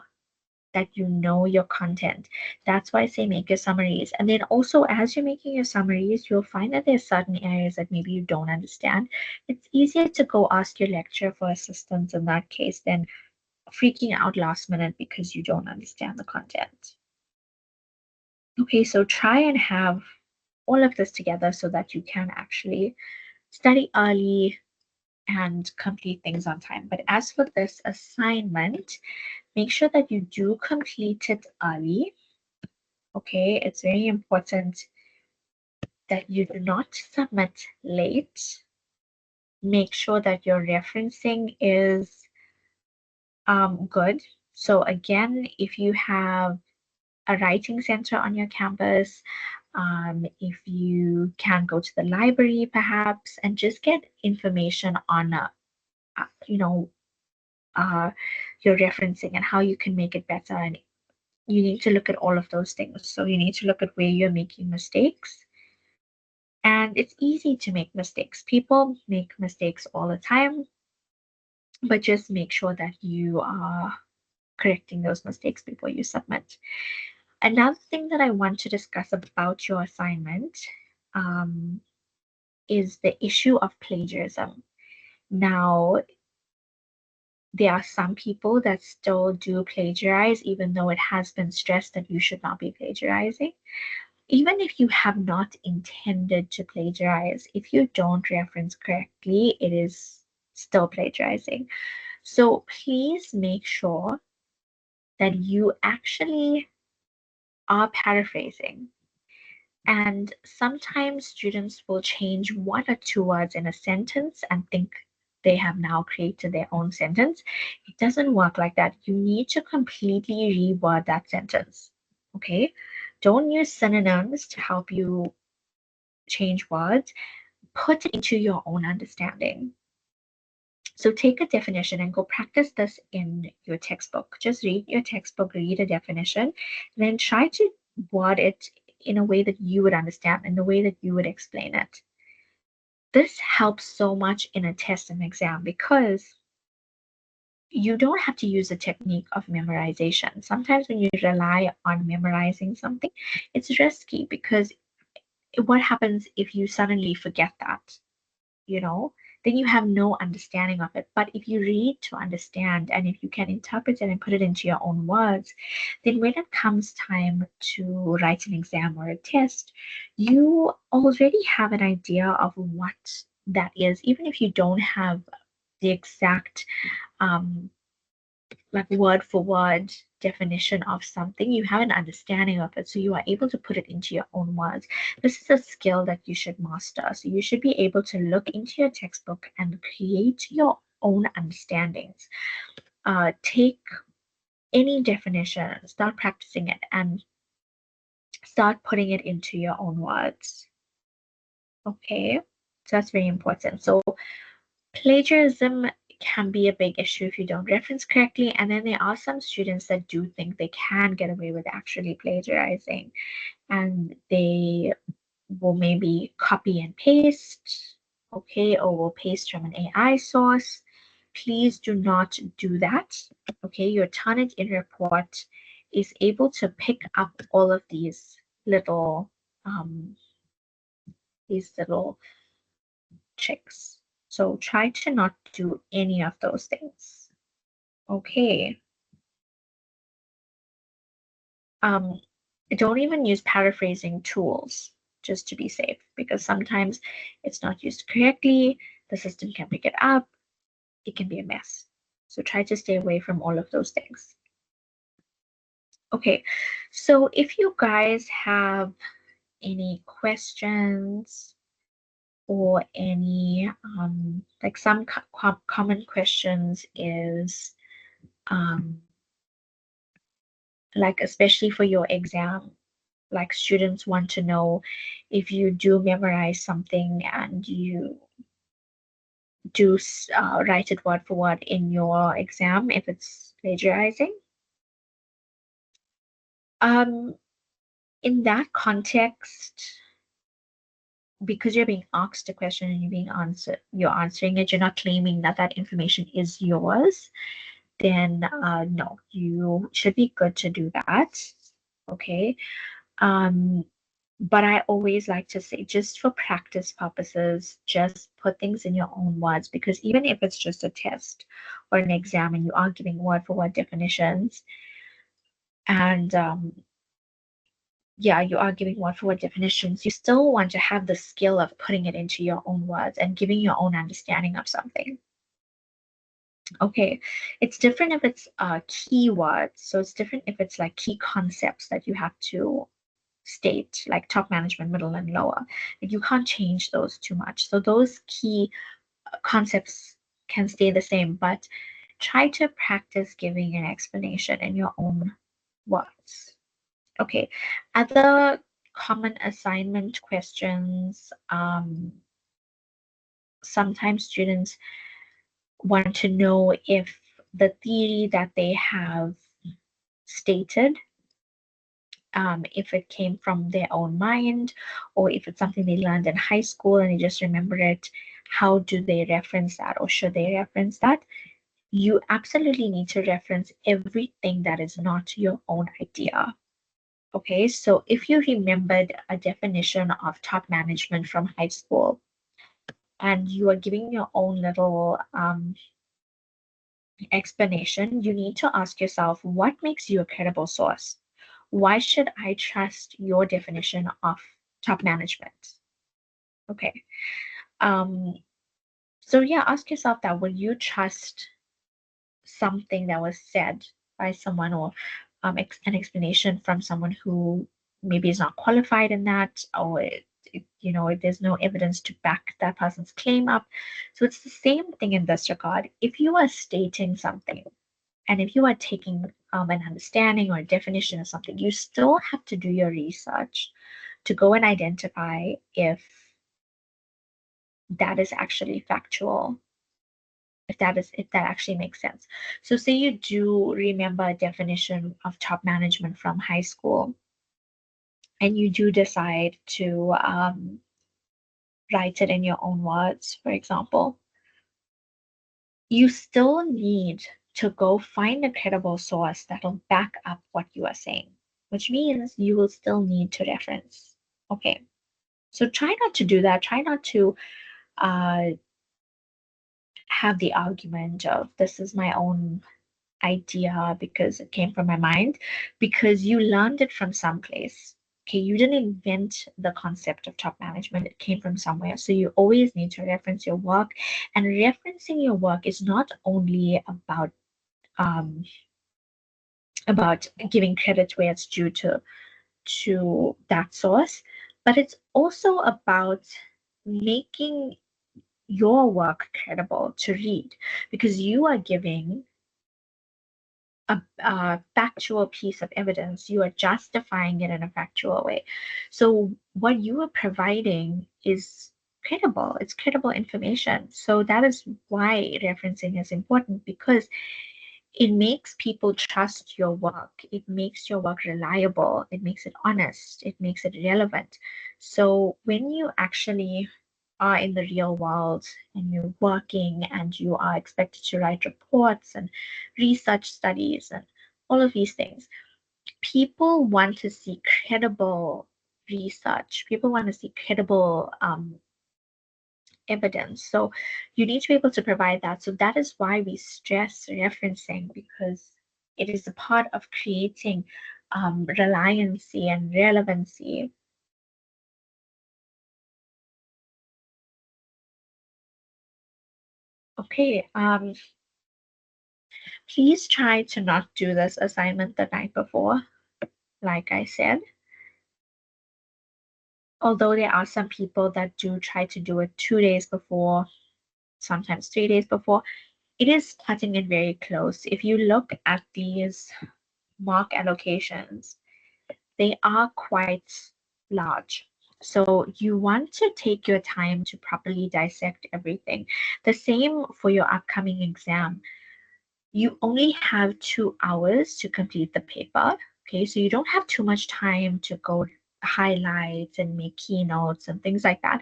[SPEAKER 1] that you know your content. That's why I say make your summaries. And then also, as you're making your summaries, you'll find that there's certain areas that maybe you don't understand. It's easier to go ask your lecturer for assistance in that case than freaking out last minute because you don't understand the content. Okay, so try and have all of this together so that you can actually study early and complete things on time. But as for this assignment, make sure that you do complete it early. Okay, it's very important that you do not submit late. Make sure that your referencing is good. So again, if you have a writing center on your campus, if you can go to the library perhaps and just get information on, you know, your referencing and how you can make it better. And you need to look at all of those things. So you need to look at where you're making mistakes. And it's easy to make mistakes. People make mistakes all the time, but just make sure that you are correcting those mistakes before you submit. Another thing that I want to discuss about your assignment is the issue of plagiarism. Now, there are some people that still do plagiarize, even though it has been stressed that you should not be plagiarizing. Even if you have not intended to plagiarize, if you don't reference correctly, it is still plagiarizing. So please make sure that you actually are paraphrasing. And sometimes students will change one or two words in a sentence and think they have now created their own sentence. It doesn't work like that. You need to completely reword that sentence. Okay? Don't use synonyms to help you change words. Put it into your own understanding. So take a definition and go practice this in your textbook. Just read your textbook, read a definition, and then try to word it in a way that you would understand, in the way that you would explain it. This helps so much in a test and exam because you don't have to use a technique of memorization. Sometimes when you rely on memorizing something, it's risky because what happens if you suddenly forget that? You know, then you have no understanding of it. But if you read to understand and if you can interpret it and put it into your own words, then when it comes time to write an exam or a test, you already have an idea of what that is, even if you don't have the exact like word for word definition of something, you have an understanding of it, so you are able to put it into your own words. This is a skill that you should master. So you should be able to look into your textbook and create your own understandings. Take any definition, start practicing it, and start putting it into your own words. Okay, so that's very important. So plagiarism can be a big issue if you don't reference correctly, and then there are some students that do think they can get away with actually plagiarizing, and they will maybe copy and paste, okay, or will paste from an AI source. Please do not do that. Okay, your Turnitin report is able to pick up all of um, these little tricks. So try to not do any of those things. Okay. Don't even use paraphrasing tools just to be safe because sometimes it's not used correctly. The system can pick it up. It can be a mess. So try to stay away from all of those things. Okay, so if you guys have any questions or any like some common questions is like especially for your exam, like students want to know if you do memorize something and you do write it word for word in your exam if it's plagiarizing. Um, in that context, because you're being asked a question and you're answering it, you're not claiming that that information is yours, then no, you should be good to do that. Okay. Um, but I always like to say, just for practice purposes, just put things in your own words, because even if it's just a test or an exam and you are giving word for word definitions, and yeah, you are giving word for word definitions, you still want to have the skill of putting it into your own words and giving your own understanding of something. Okay, it's different if it's keywords. So it's different if it's like key concepts that you have to state, like top management, middle, and lower. Like you can't change those too much. So those key concepts can stay the same, but try to practice giving an explanation in your own words. Okay, other common assignment questions. Sometimes students want to know if the theory that they have stated, if it came from their own mind or if it's something they learned in high school and they just remember it, how do they reference that or should they reference that? You absolutely need to reference everything that is not your own idea. Okay, so if you remembered a definition of top management from high school and you are giving your own little explanation, you need to ask yourself, what makes you a credible source? Why should I trust your definition of top management? Okay. Um, so yeah, ask yourself that. Will you trust something that was said by someone or an explanation from someone who maybe is not qualified in that, or there's no evidence to back that person's claim up. So it's the same thing in this regard. If you are stating something and if you are taking an understanding or a definition of something, you still have to do your research to go and identify if that is actually factual, if that actually makes sense. So say you do remember a definition of top management from high school and you do decide to write it in your own words, for example, you still need to go find a credible source that'll back up what you are saying, which means you will still need to reference. Okay. So try not to do that. Try not to uh, have the argument of this is my own idea because it came from my mind, because you learned it from someplace. Okay, you didn't invent the concept of top management, it came from somewhere. So you always need to reference your work. And referencing your work is not only um, about giving credit where it's due to that source, but it's also about making your work credible to read, because you are giving a factual piece of evidence, you are justifying it in a factual way. So what you are providing is credible, it's credible information. So that is why referencing is important, because it makes people trust your work. It makes your work reliable. It makes it honest. It makes it relevant. So when you actually are in the real world and you're working and you are expected to write reports and research studies and all of these things, people want to see credible research. People want to see credible evidence. So you need to be able to provide that. So that is why we stress referencing, because it is a part of creating reliancy and relevancy. Okay, please try to not do this assignment the night before, like I said. Although there are some people that do try to do it 2 days before, sometimes 3 days before, it is cutting it very close. If you look at these mock allocations, they are quite large. So you want to take your time to properly dissect everything. The same for your upcoming exam. You only have 2 hours to complete the paper. Okay, so you don't have too much time to go highlights and make keynotes and things like that.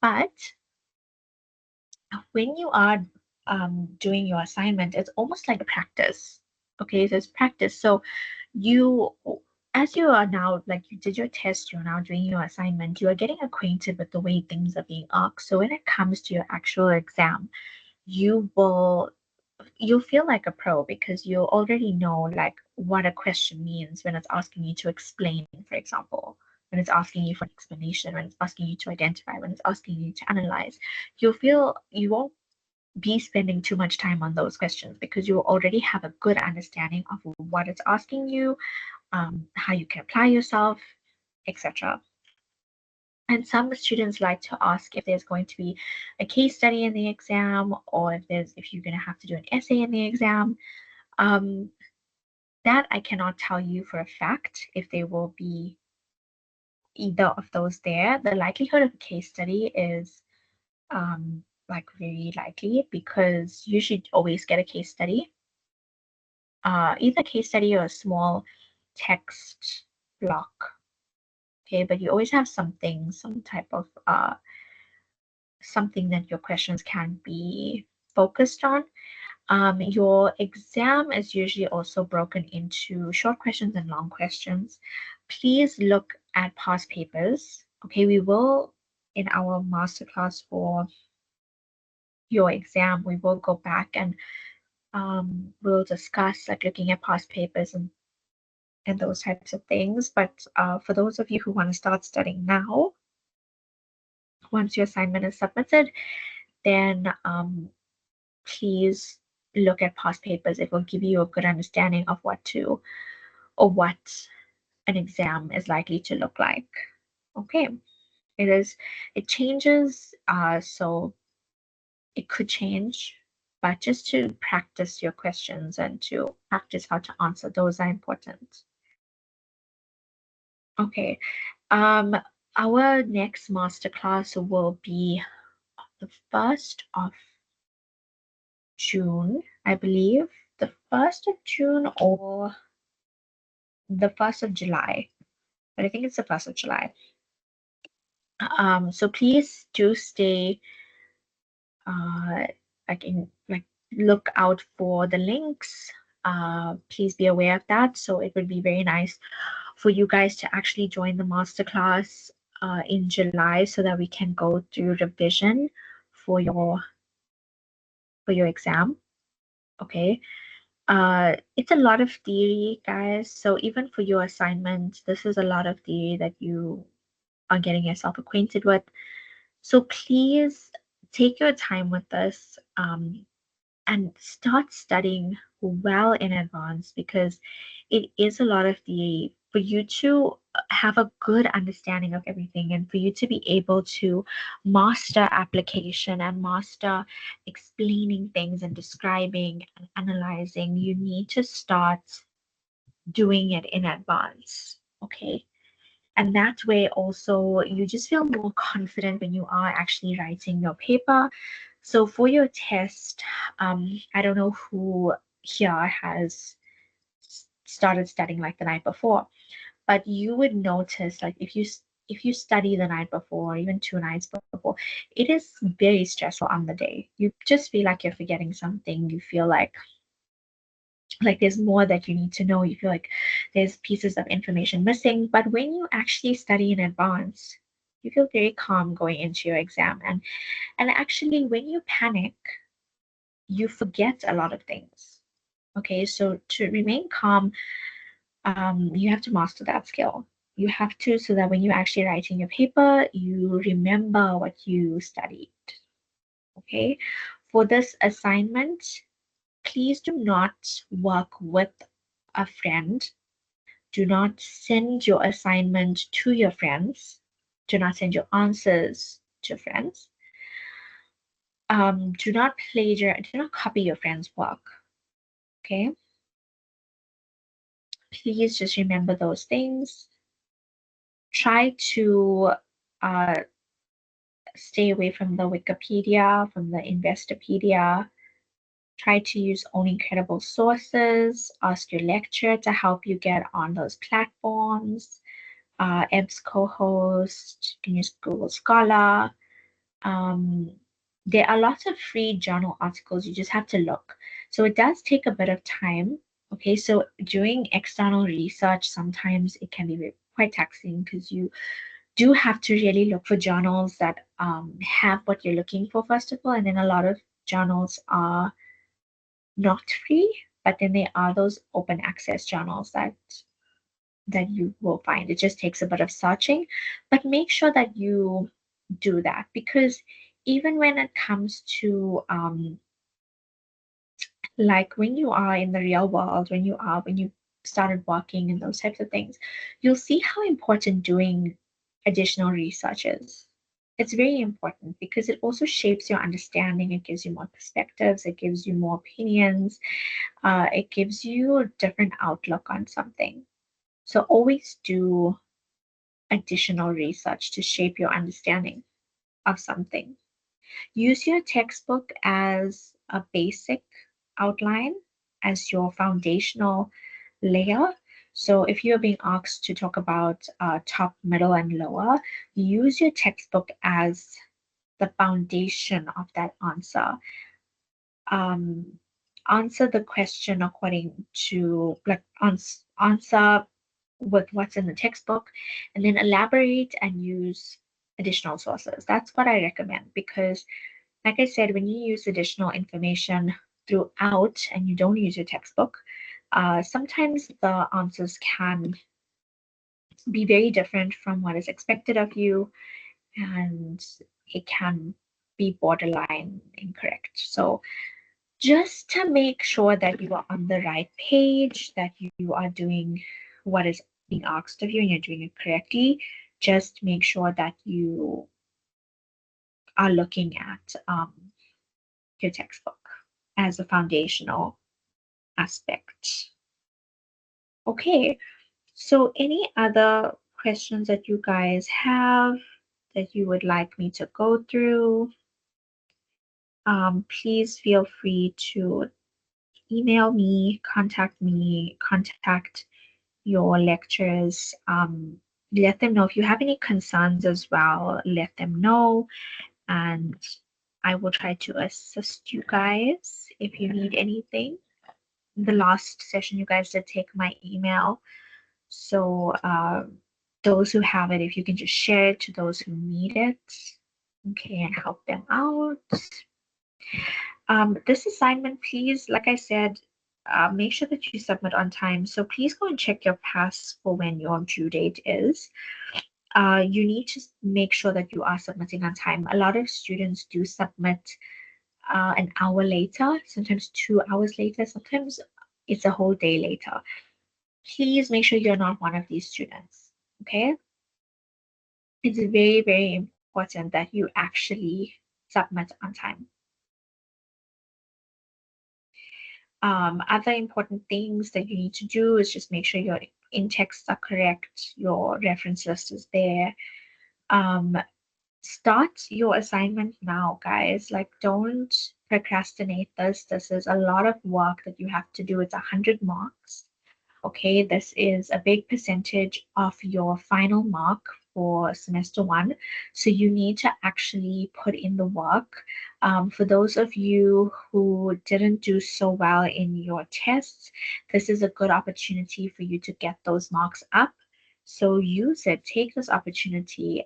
[SPEAKER 1] But when you are doing your assignment, it's almost like a practice. Okay, so it's practice. So you, as you are now, like you did your test, you're now doing your assignment, you are getting acquainted with the way things are being asked. So when it comes to your actual exam, you will you'll feel like a pro because you already know like what a question means when it's asking you to explain, for example, when it's asking you for an explanation, when it's asking you to identify, when it's asking you to analyze. You won't be spending too much time on those questions because you already have a good understanding of what it's asking you, how you can apply yourself, etc. And some students like to ask if there's going to be a case study in the exam, or if you're going to have to do an essay in the exam. Um, that I cannot tell you for a fact if there will be either of those there. The likelihood of a case study is like very likely because you should always get a case study, either a case study or a small text block. Okay, but you always have something, some type of something that your questions can be focused on. Your exam is usually also broken into short questions and long questions. Please look at past papers. Okay, we will, in our masterclass for your exam, we will go back and we'll discuss like looking at past papers and those types of things. But for those of you who want to start studying now, once your assignment is submitted, then please look at past papers. It will give you a good understanding of what an exam is likely to look like. Okay, it changes, so it could change, but just to practice your questions and to practice how to answer, those are important. Okay, our next masterclass will be the 1st of June, I believe, the 1st of June or the 1st of July, but I think it's the 1st of July. So please do stay like look out for the links. Please be aware of that. So it would be very nice for you guys to actually join the masterclass in July so that we can go through revision for your exam. Okay. It's a lot of theory, guys. So even for your assignment, this is a lot of theory that you are getting yourself acquainted with. So please take your time with this and start studying well in advance because it is a lot of theory for you to have a good understanding of everything and for you to be able to master application and master explaining things and describing and analyzing. You need to start doing it in advance. Okay. And that way also you just feel more confident when you are actually writing your paper. So for your test, I don't know who here has started studying like the night before, but you would notice like if you study the night before, even 2 nights before, it is very stressful on the day. You just feel like you're forgetting something. You feel like there's more that you need to know. You feel like there's pieces of information missing. But when you actually study in advance, you feel very calm going into your exam. And actually when you panic, you forget a lot of things. Okay, so to remain calm, you have to master that skill. You have to, so that when you're actually writing your paper, you remember what you studied. Okay, for this assignment, please do not work with a friend. Do not send your assignment to your friends. Do not send your answers to friends. Do not copy your friend's work. Okay. Please just remember those things. try to stay away from the Wikipedia, from the Investopedia. Try to use only credible sources. Ask your lecturer to help you get on those platforms. EBS co-host, you can use Google Scholar. Um, there are lots of free journal articles. You just have to look. So it does take a bit of time. Okay, so doing external research, sometimes it can be quite taxing because you do have to really look for journals that have what you're looking for, first of all. And then a lot of journals are not free, but then there are those open access journals that you will find. It just takes a bit of searching, but make sure that you do that, because even when it comes to like when you are in the real world, when you started working and those types of things, you'll see how important doing additional research is. It's very important because it also shapes your understanding. It gives you more perspectives. It gives you more opinions. It gives you a different outlook on something. So always do additional research to shape your understanding of something. Use your textbook as a basic outline, as your foundational layer. So if you're being asked to talk about top, middle, and lower, use your textbook as the foundation of that answer. Um, Answer the question according to, like, answer with what's in the textbook, and then elaborate and use additional sources. That's what I recommend, because like I said, when you use additional information throughout and you don't use your textbook, sometimes the answers can be very different from what is expected of you, and it can be borderline incorrect. So just to make sure that you are on the right page, that you are doing what is being asked of you and you're doing it correctly, just make sure that you are looking at your textbook as a foundational aspect. Okay, so any other questions that you guys have that you would like me to go through? Please feel free to email me, contact your lecturers. Let them know if you have any concerns as well. Let them know, and I will try to assist you guys if you need anything. The last session, you guys did take my email, so those who have it, if you can just share it to those who need it, okay, and help them out. This assignment, please, like I said, make sure that you submit on time. So please go and check your pass for when your due date is. You need to make sure that you are submitting on time. A lot of students do submit an hour later, sometimes 2 hours later, sometimes it's a whole day later. Please make sure you're not one of these students, okay? It's very, very important that you actually submit on time. Other important things that you need to do is just make sure your in-texts are correct, your reference list is there. Start your assignment now, guys. Like, don't procrastinate this. This is a lot of work that you have to do. It's 100 marks. Okay, this is a big percentage of your final mark for semester one. So you need to actually put in the work. For those of you who didn't do so well in your tests, this is a good opportunity for you to get those marks up. So use it, take this opportunity.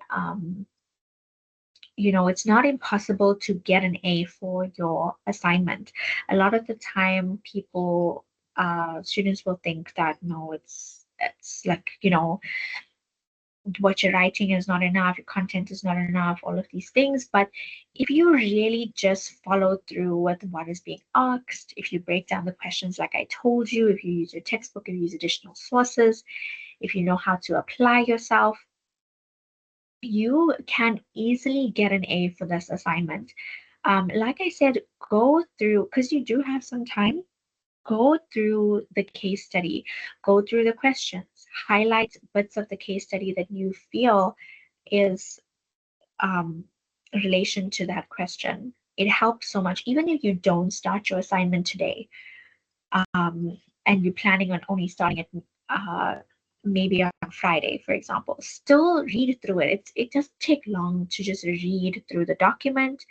[SPEAKER 1] It's not impossible to get an A for your assignment. A lot of the time, students will think that no, it's like, what you're writing is not enough, your content is not enough, all of these things. But if you really just follow through with what is being asked, if you break down the questions like I told you, if you use your textbook, if you use additional sources, if you know how to apply yourself, you can easily get an A for this assignment. Like I said, go through, because you do have some time. go through the case study, go through the questions, highlight bits of the case study that you feel is relation to that question. It helps so much, even if you don't start your assignment today, and you're planning on only starting it maybe on Friday, for example. Still read through it. It doesn't take long to just read through the document,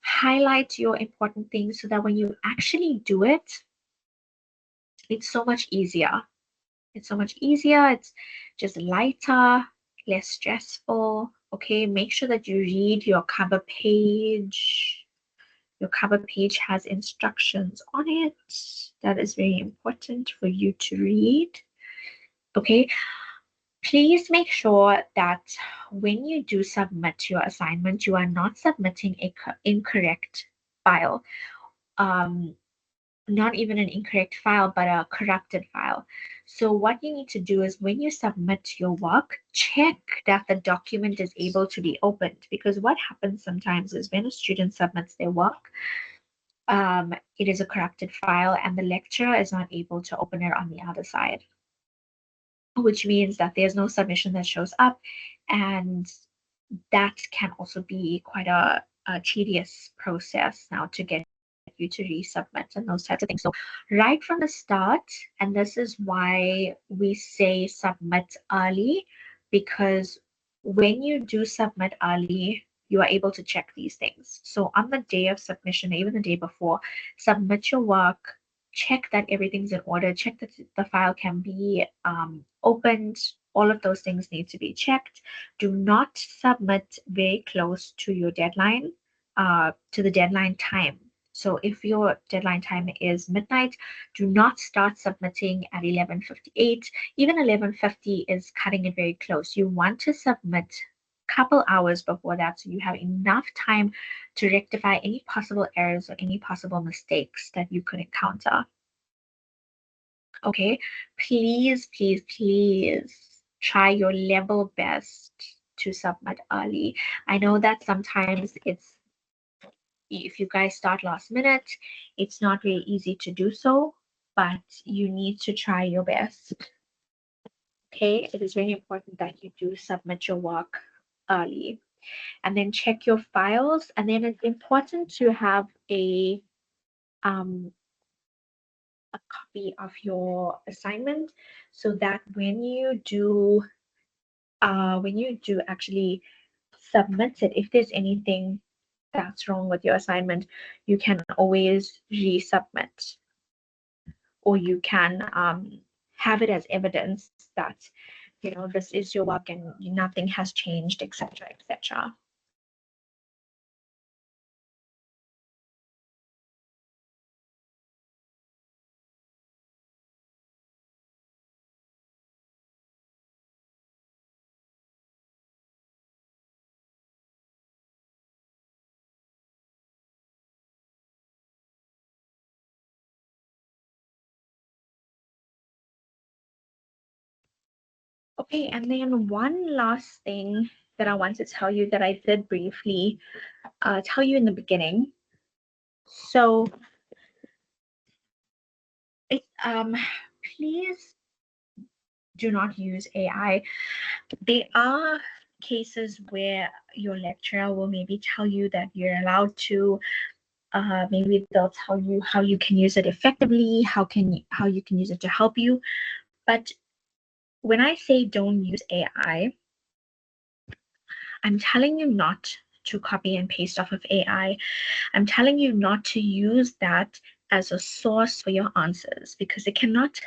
[SPEAKER 1] highlight your important things so that when you actually do it, it's so much easier. It's so much easier. It's just lighter, less stressful. Okay, make sure that you read your cover page. Your cover page has instructions on it. That is very important for you to read. Okay, please make sure that when you do submit your assignment, you are not submitting an incorrect file. Not even an incorrect file, but a corrupted file. So what you need to do is when you submit your work, check that the document is able to be opened. Because what happens sometimes is when a student submits their work, it is a corrupted file and the lecturer is not able to open it on the other side, which means that there's no submission that shows up, and that can also be quite a tedious process now to get you to resubmit and those types of things. So right from the start, and this is why we say submit early, because when you do submit early, you are able to check these things. So on the day of submission, even the day before, submit your work, check that everything's in order, check that the file can be opened. All of those things need to be checked. Do not submit very close to your deadline, to the deadline time. So if your deadline time is midnight, do not start submitting at 11:58. Even 11:50 is cutting it very close. You want to submit a couple hours before that so you have enough time to rectify any possible errors or any possible mistakes that you could encounter. Okay, please, please, please try your level best to submit early. I know that sometimes it's, if you guys start last minute, it's not really easy to do so, but you need to try your best. Okay, it is very important that you do submit your work early, and then check your files. And then it's important to have um, a copy of your assignment so that when you do actually submit it, if there's anything that's wrong with your assignment, you can always resubmit, or you can have it as evidence that this is your work and nothing has changed, etc., etc. Okay, and then one last thing that I want to tell you that I did briefly tell you in the beginning. So it please do not use AI. There are cases where your lecturer will maybe tell you that you're allowed to, maybe they'll tell you how you can use it effectively, how you can use it to help you. But when I say don't use AI, I'm telling you not to copy and paste off of AI. I'm telling you not to use that as a source for your answers, because it cannot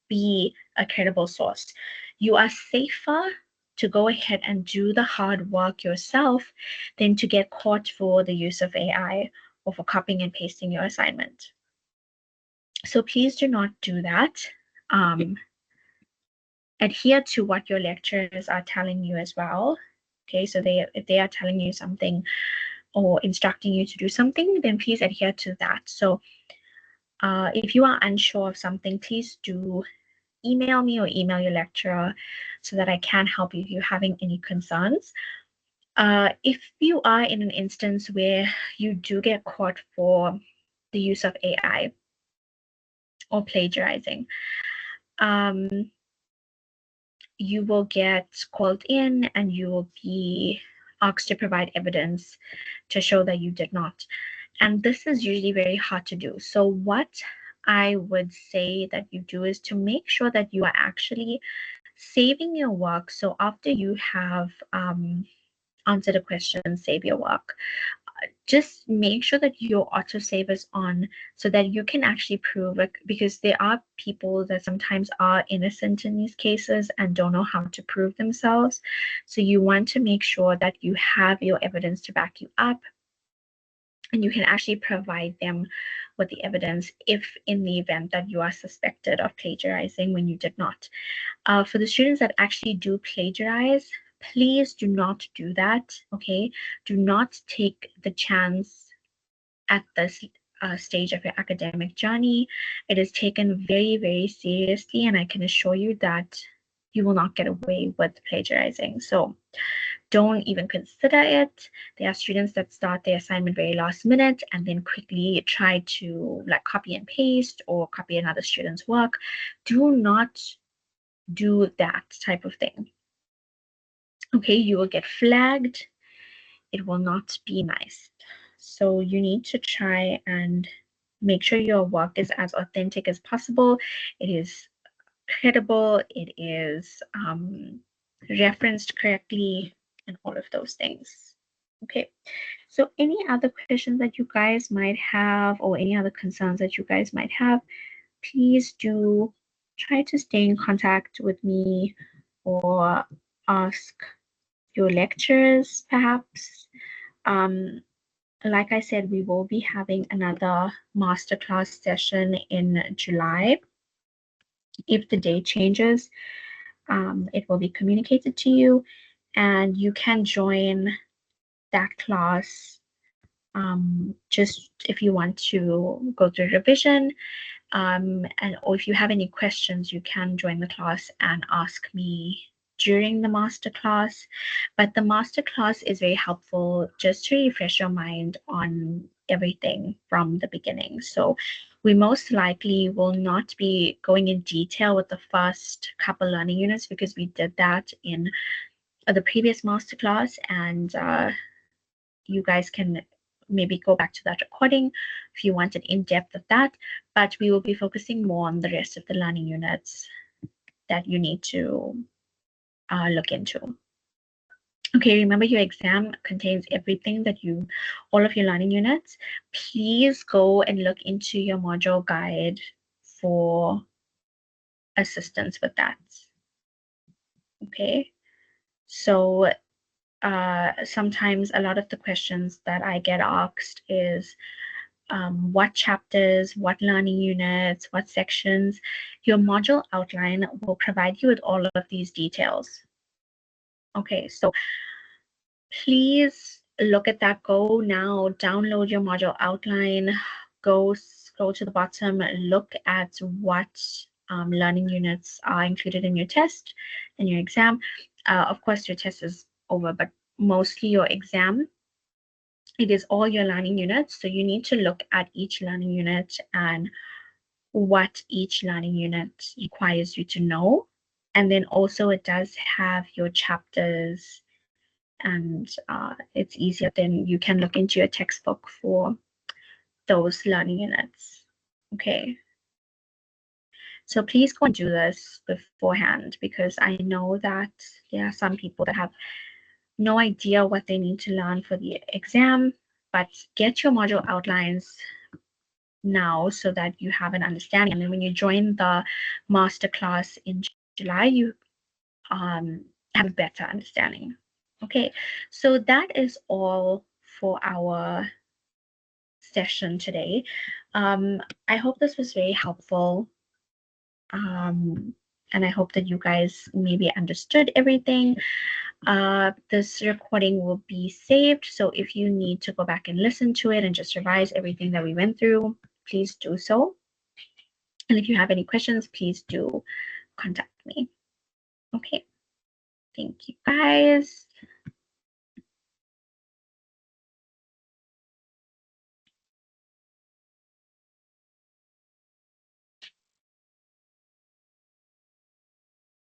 [SPEAKER 1] be a credible source. You are safer to go ahead and do the hard work yourself than to get caught for the use of AI or for copying and pasting your assignment. So please do not do that. Adhere to what your lecturers are telling you as well. Okay, so if they are telling you something or instructing you to do something, then please adhere to that. So if you are unsure of something, please do email me or email your lecturer so that I can help you if you're having any concerns. If you are in an instance where you do get caught for the use of AI, or plagiarizing. You will get called in and you will be asked to provide evidence to show that you did not. And this is usually very hard to do. So what I would say that you do is to make sure that you are actually saving your work. So after you have answered a question, save your work. Just make sure that your autosave is on so that you can actually prove it, because there are people that sometimes are innocent in these cases and don't know how to prove themselves. So you want to make sure that you have your evidence to back you up, and you can actually provide them with the evidence if in the event that you are suspected of plagiarizing when you did not. For the students that actually do plagiarize, please do not do that, okay? Do not take the chance at this stage of your academic journey. It is taken very, very seriously, and I can assure you that you will not get away with plagiarizing. So don't even consider it. There are students that start their assignment very last minute and then quickly try to like copy and paste or copy another student's work. Do not do that type of thing. Okay, you will get flagged. It will not be nice. So you need to try and make sure your work is as authentic as possible. It is credible. It is referenced correctly, and all of those things. Okay, so any other questions that you guys might have or any other concerns that you guys might have, please do try to stay in contact with me or ask your lecturers perhaps. Like I said, we will be having another masterclass session in July. If the date changes, it will be communicated to you, and you can join that class just if you want to go through revision. And or if you have any questions, you can join the class and ask me during the master class. But the master class is very helpful just to refresh your mind on everything from the beginning. So we most likely will not be going in detail with the first couple learning units because we did that in the previous master class, and you guys can maybe go back to that recording if you want an in-depth of that, but we will be focusing more on the rest of the learning units that you need to look into. Okay, remember your exam contains everything that all of your learning units. Please go and look into your module guide for assistance with that. Okay, so sometimes a lot of the questions that I get asked is what chapters, what learning units, what sections. Your module outline will provide you with all of these details. Okay, so please look at that. Go now, download your module outline, go scroll to the bottom, look at what learning units are included in your test and your exam. Of course, your test is over, but mostly your exam. It is all your learning units, so you need to look at each learning unit and what each learning unit requires you to know. And then also it does have your chapters, and it's easier. Then you can look into your textbook for those learning units. Okay. So please go and do this beforehand, because I know that there are some people that have no idea what they need to learn for the exam, but get your module outlines now so that you have an understanding. And then when you join the masterclass in July, you have a better understanding. Okay, so that is all for our session today. I hope this was very helpful. And I hope that you guys maybe understood everything. This recording will be saved, so if you need to go back and listen to it and just revise everything that we went through, please do so. And if you have any questions, please do contact me. Okay, thank you guys.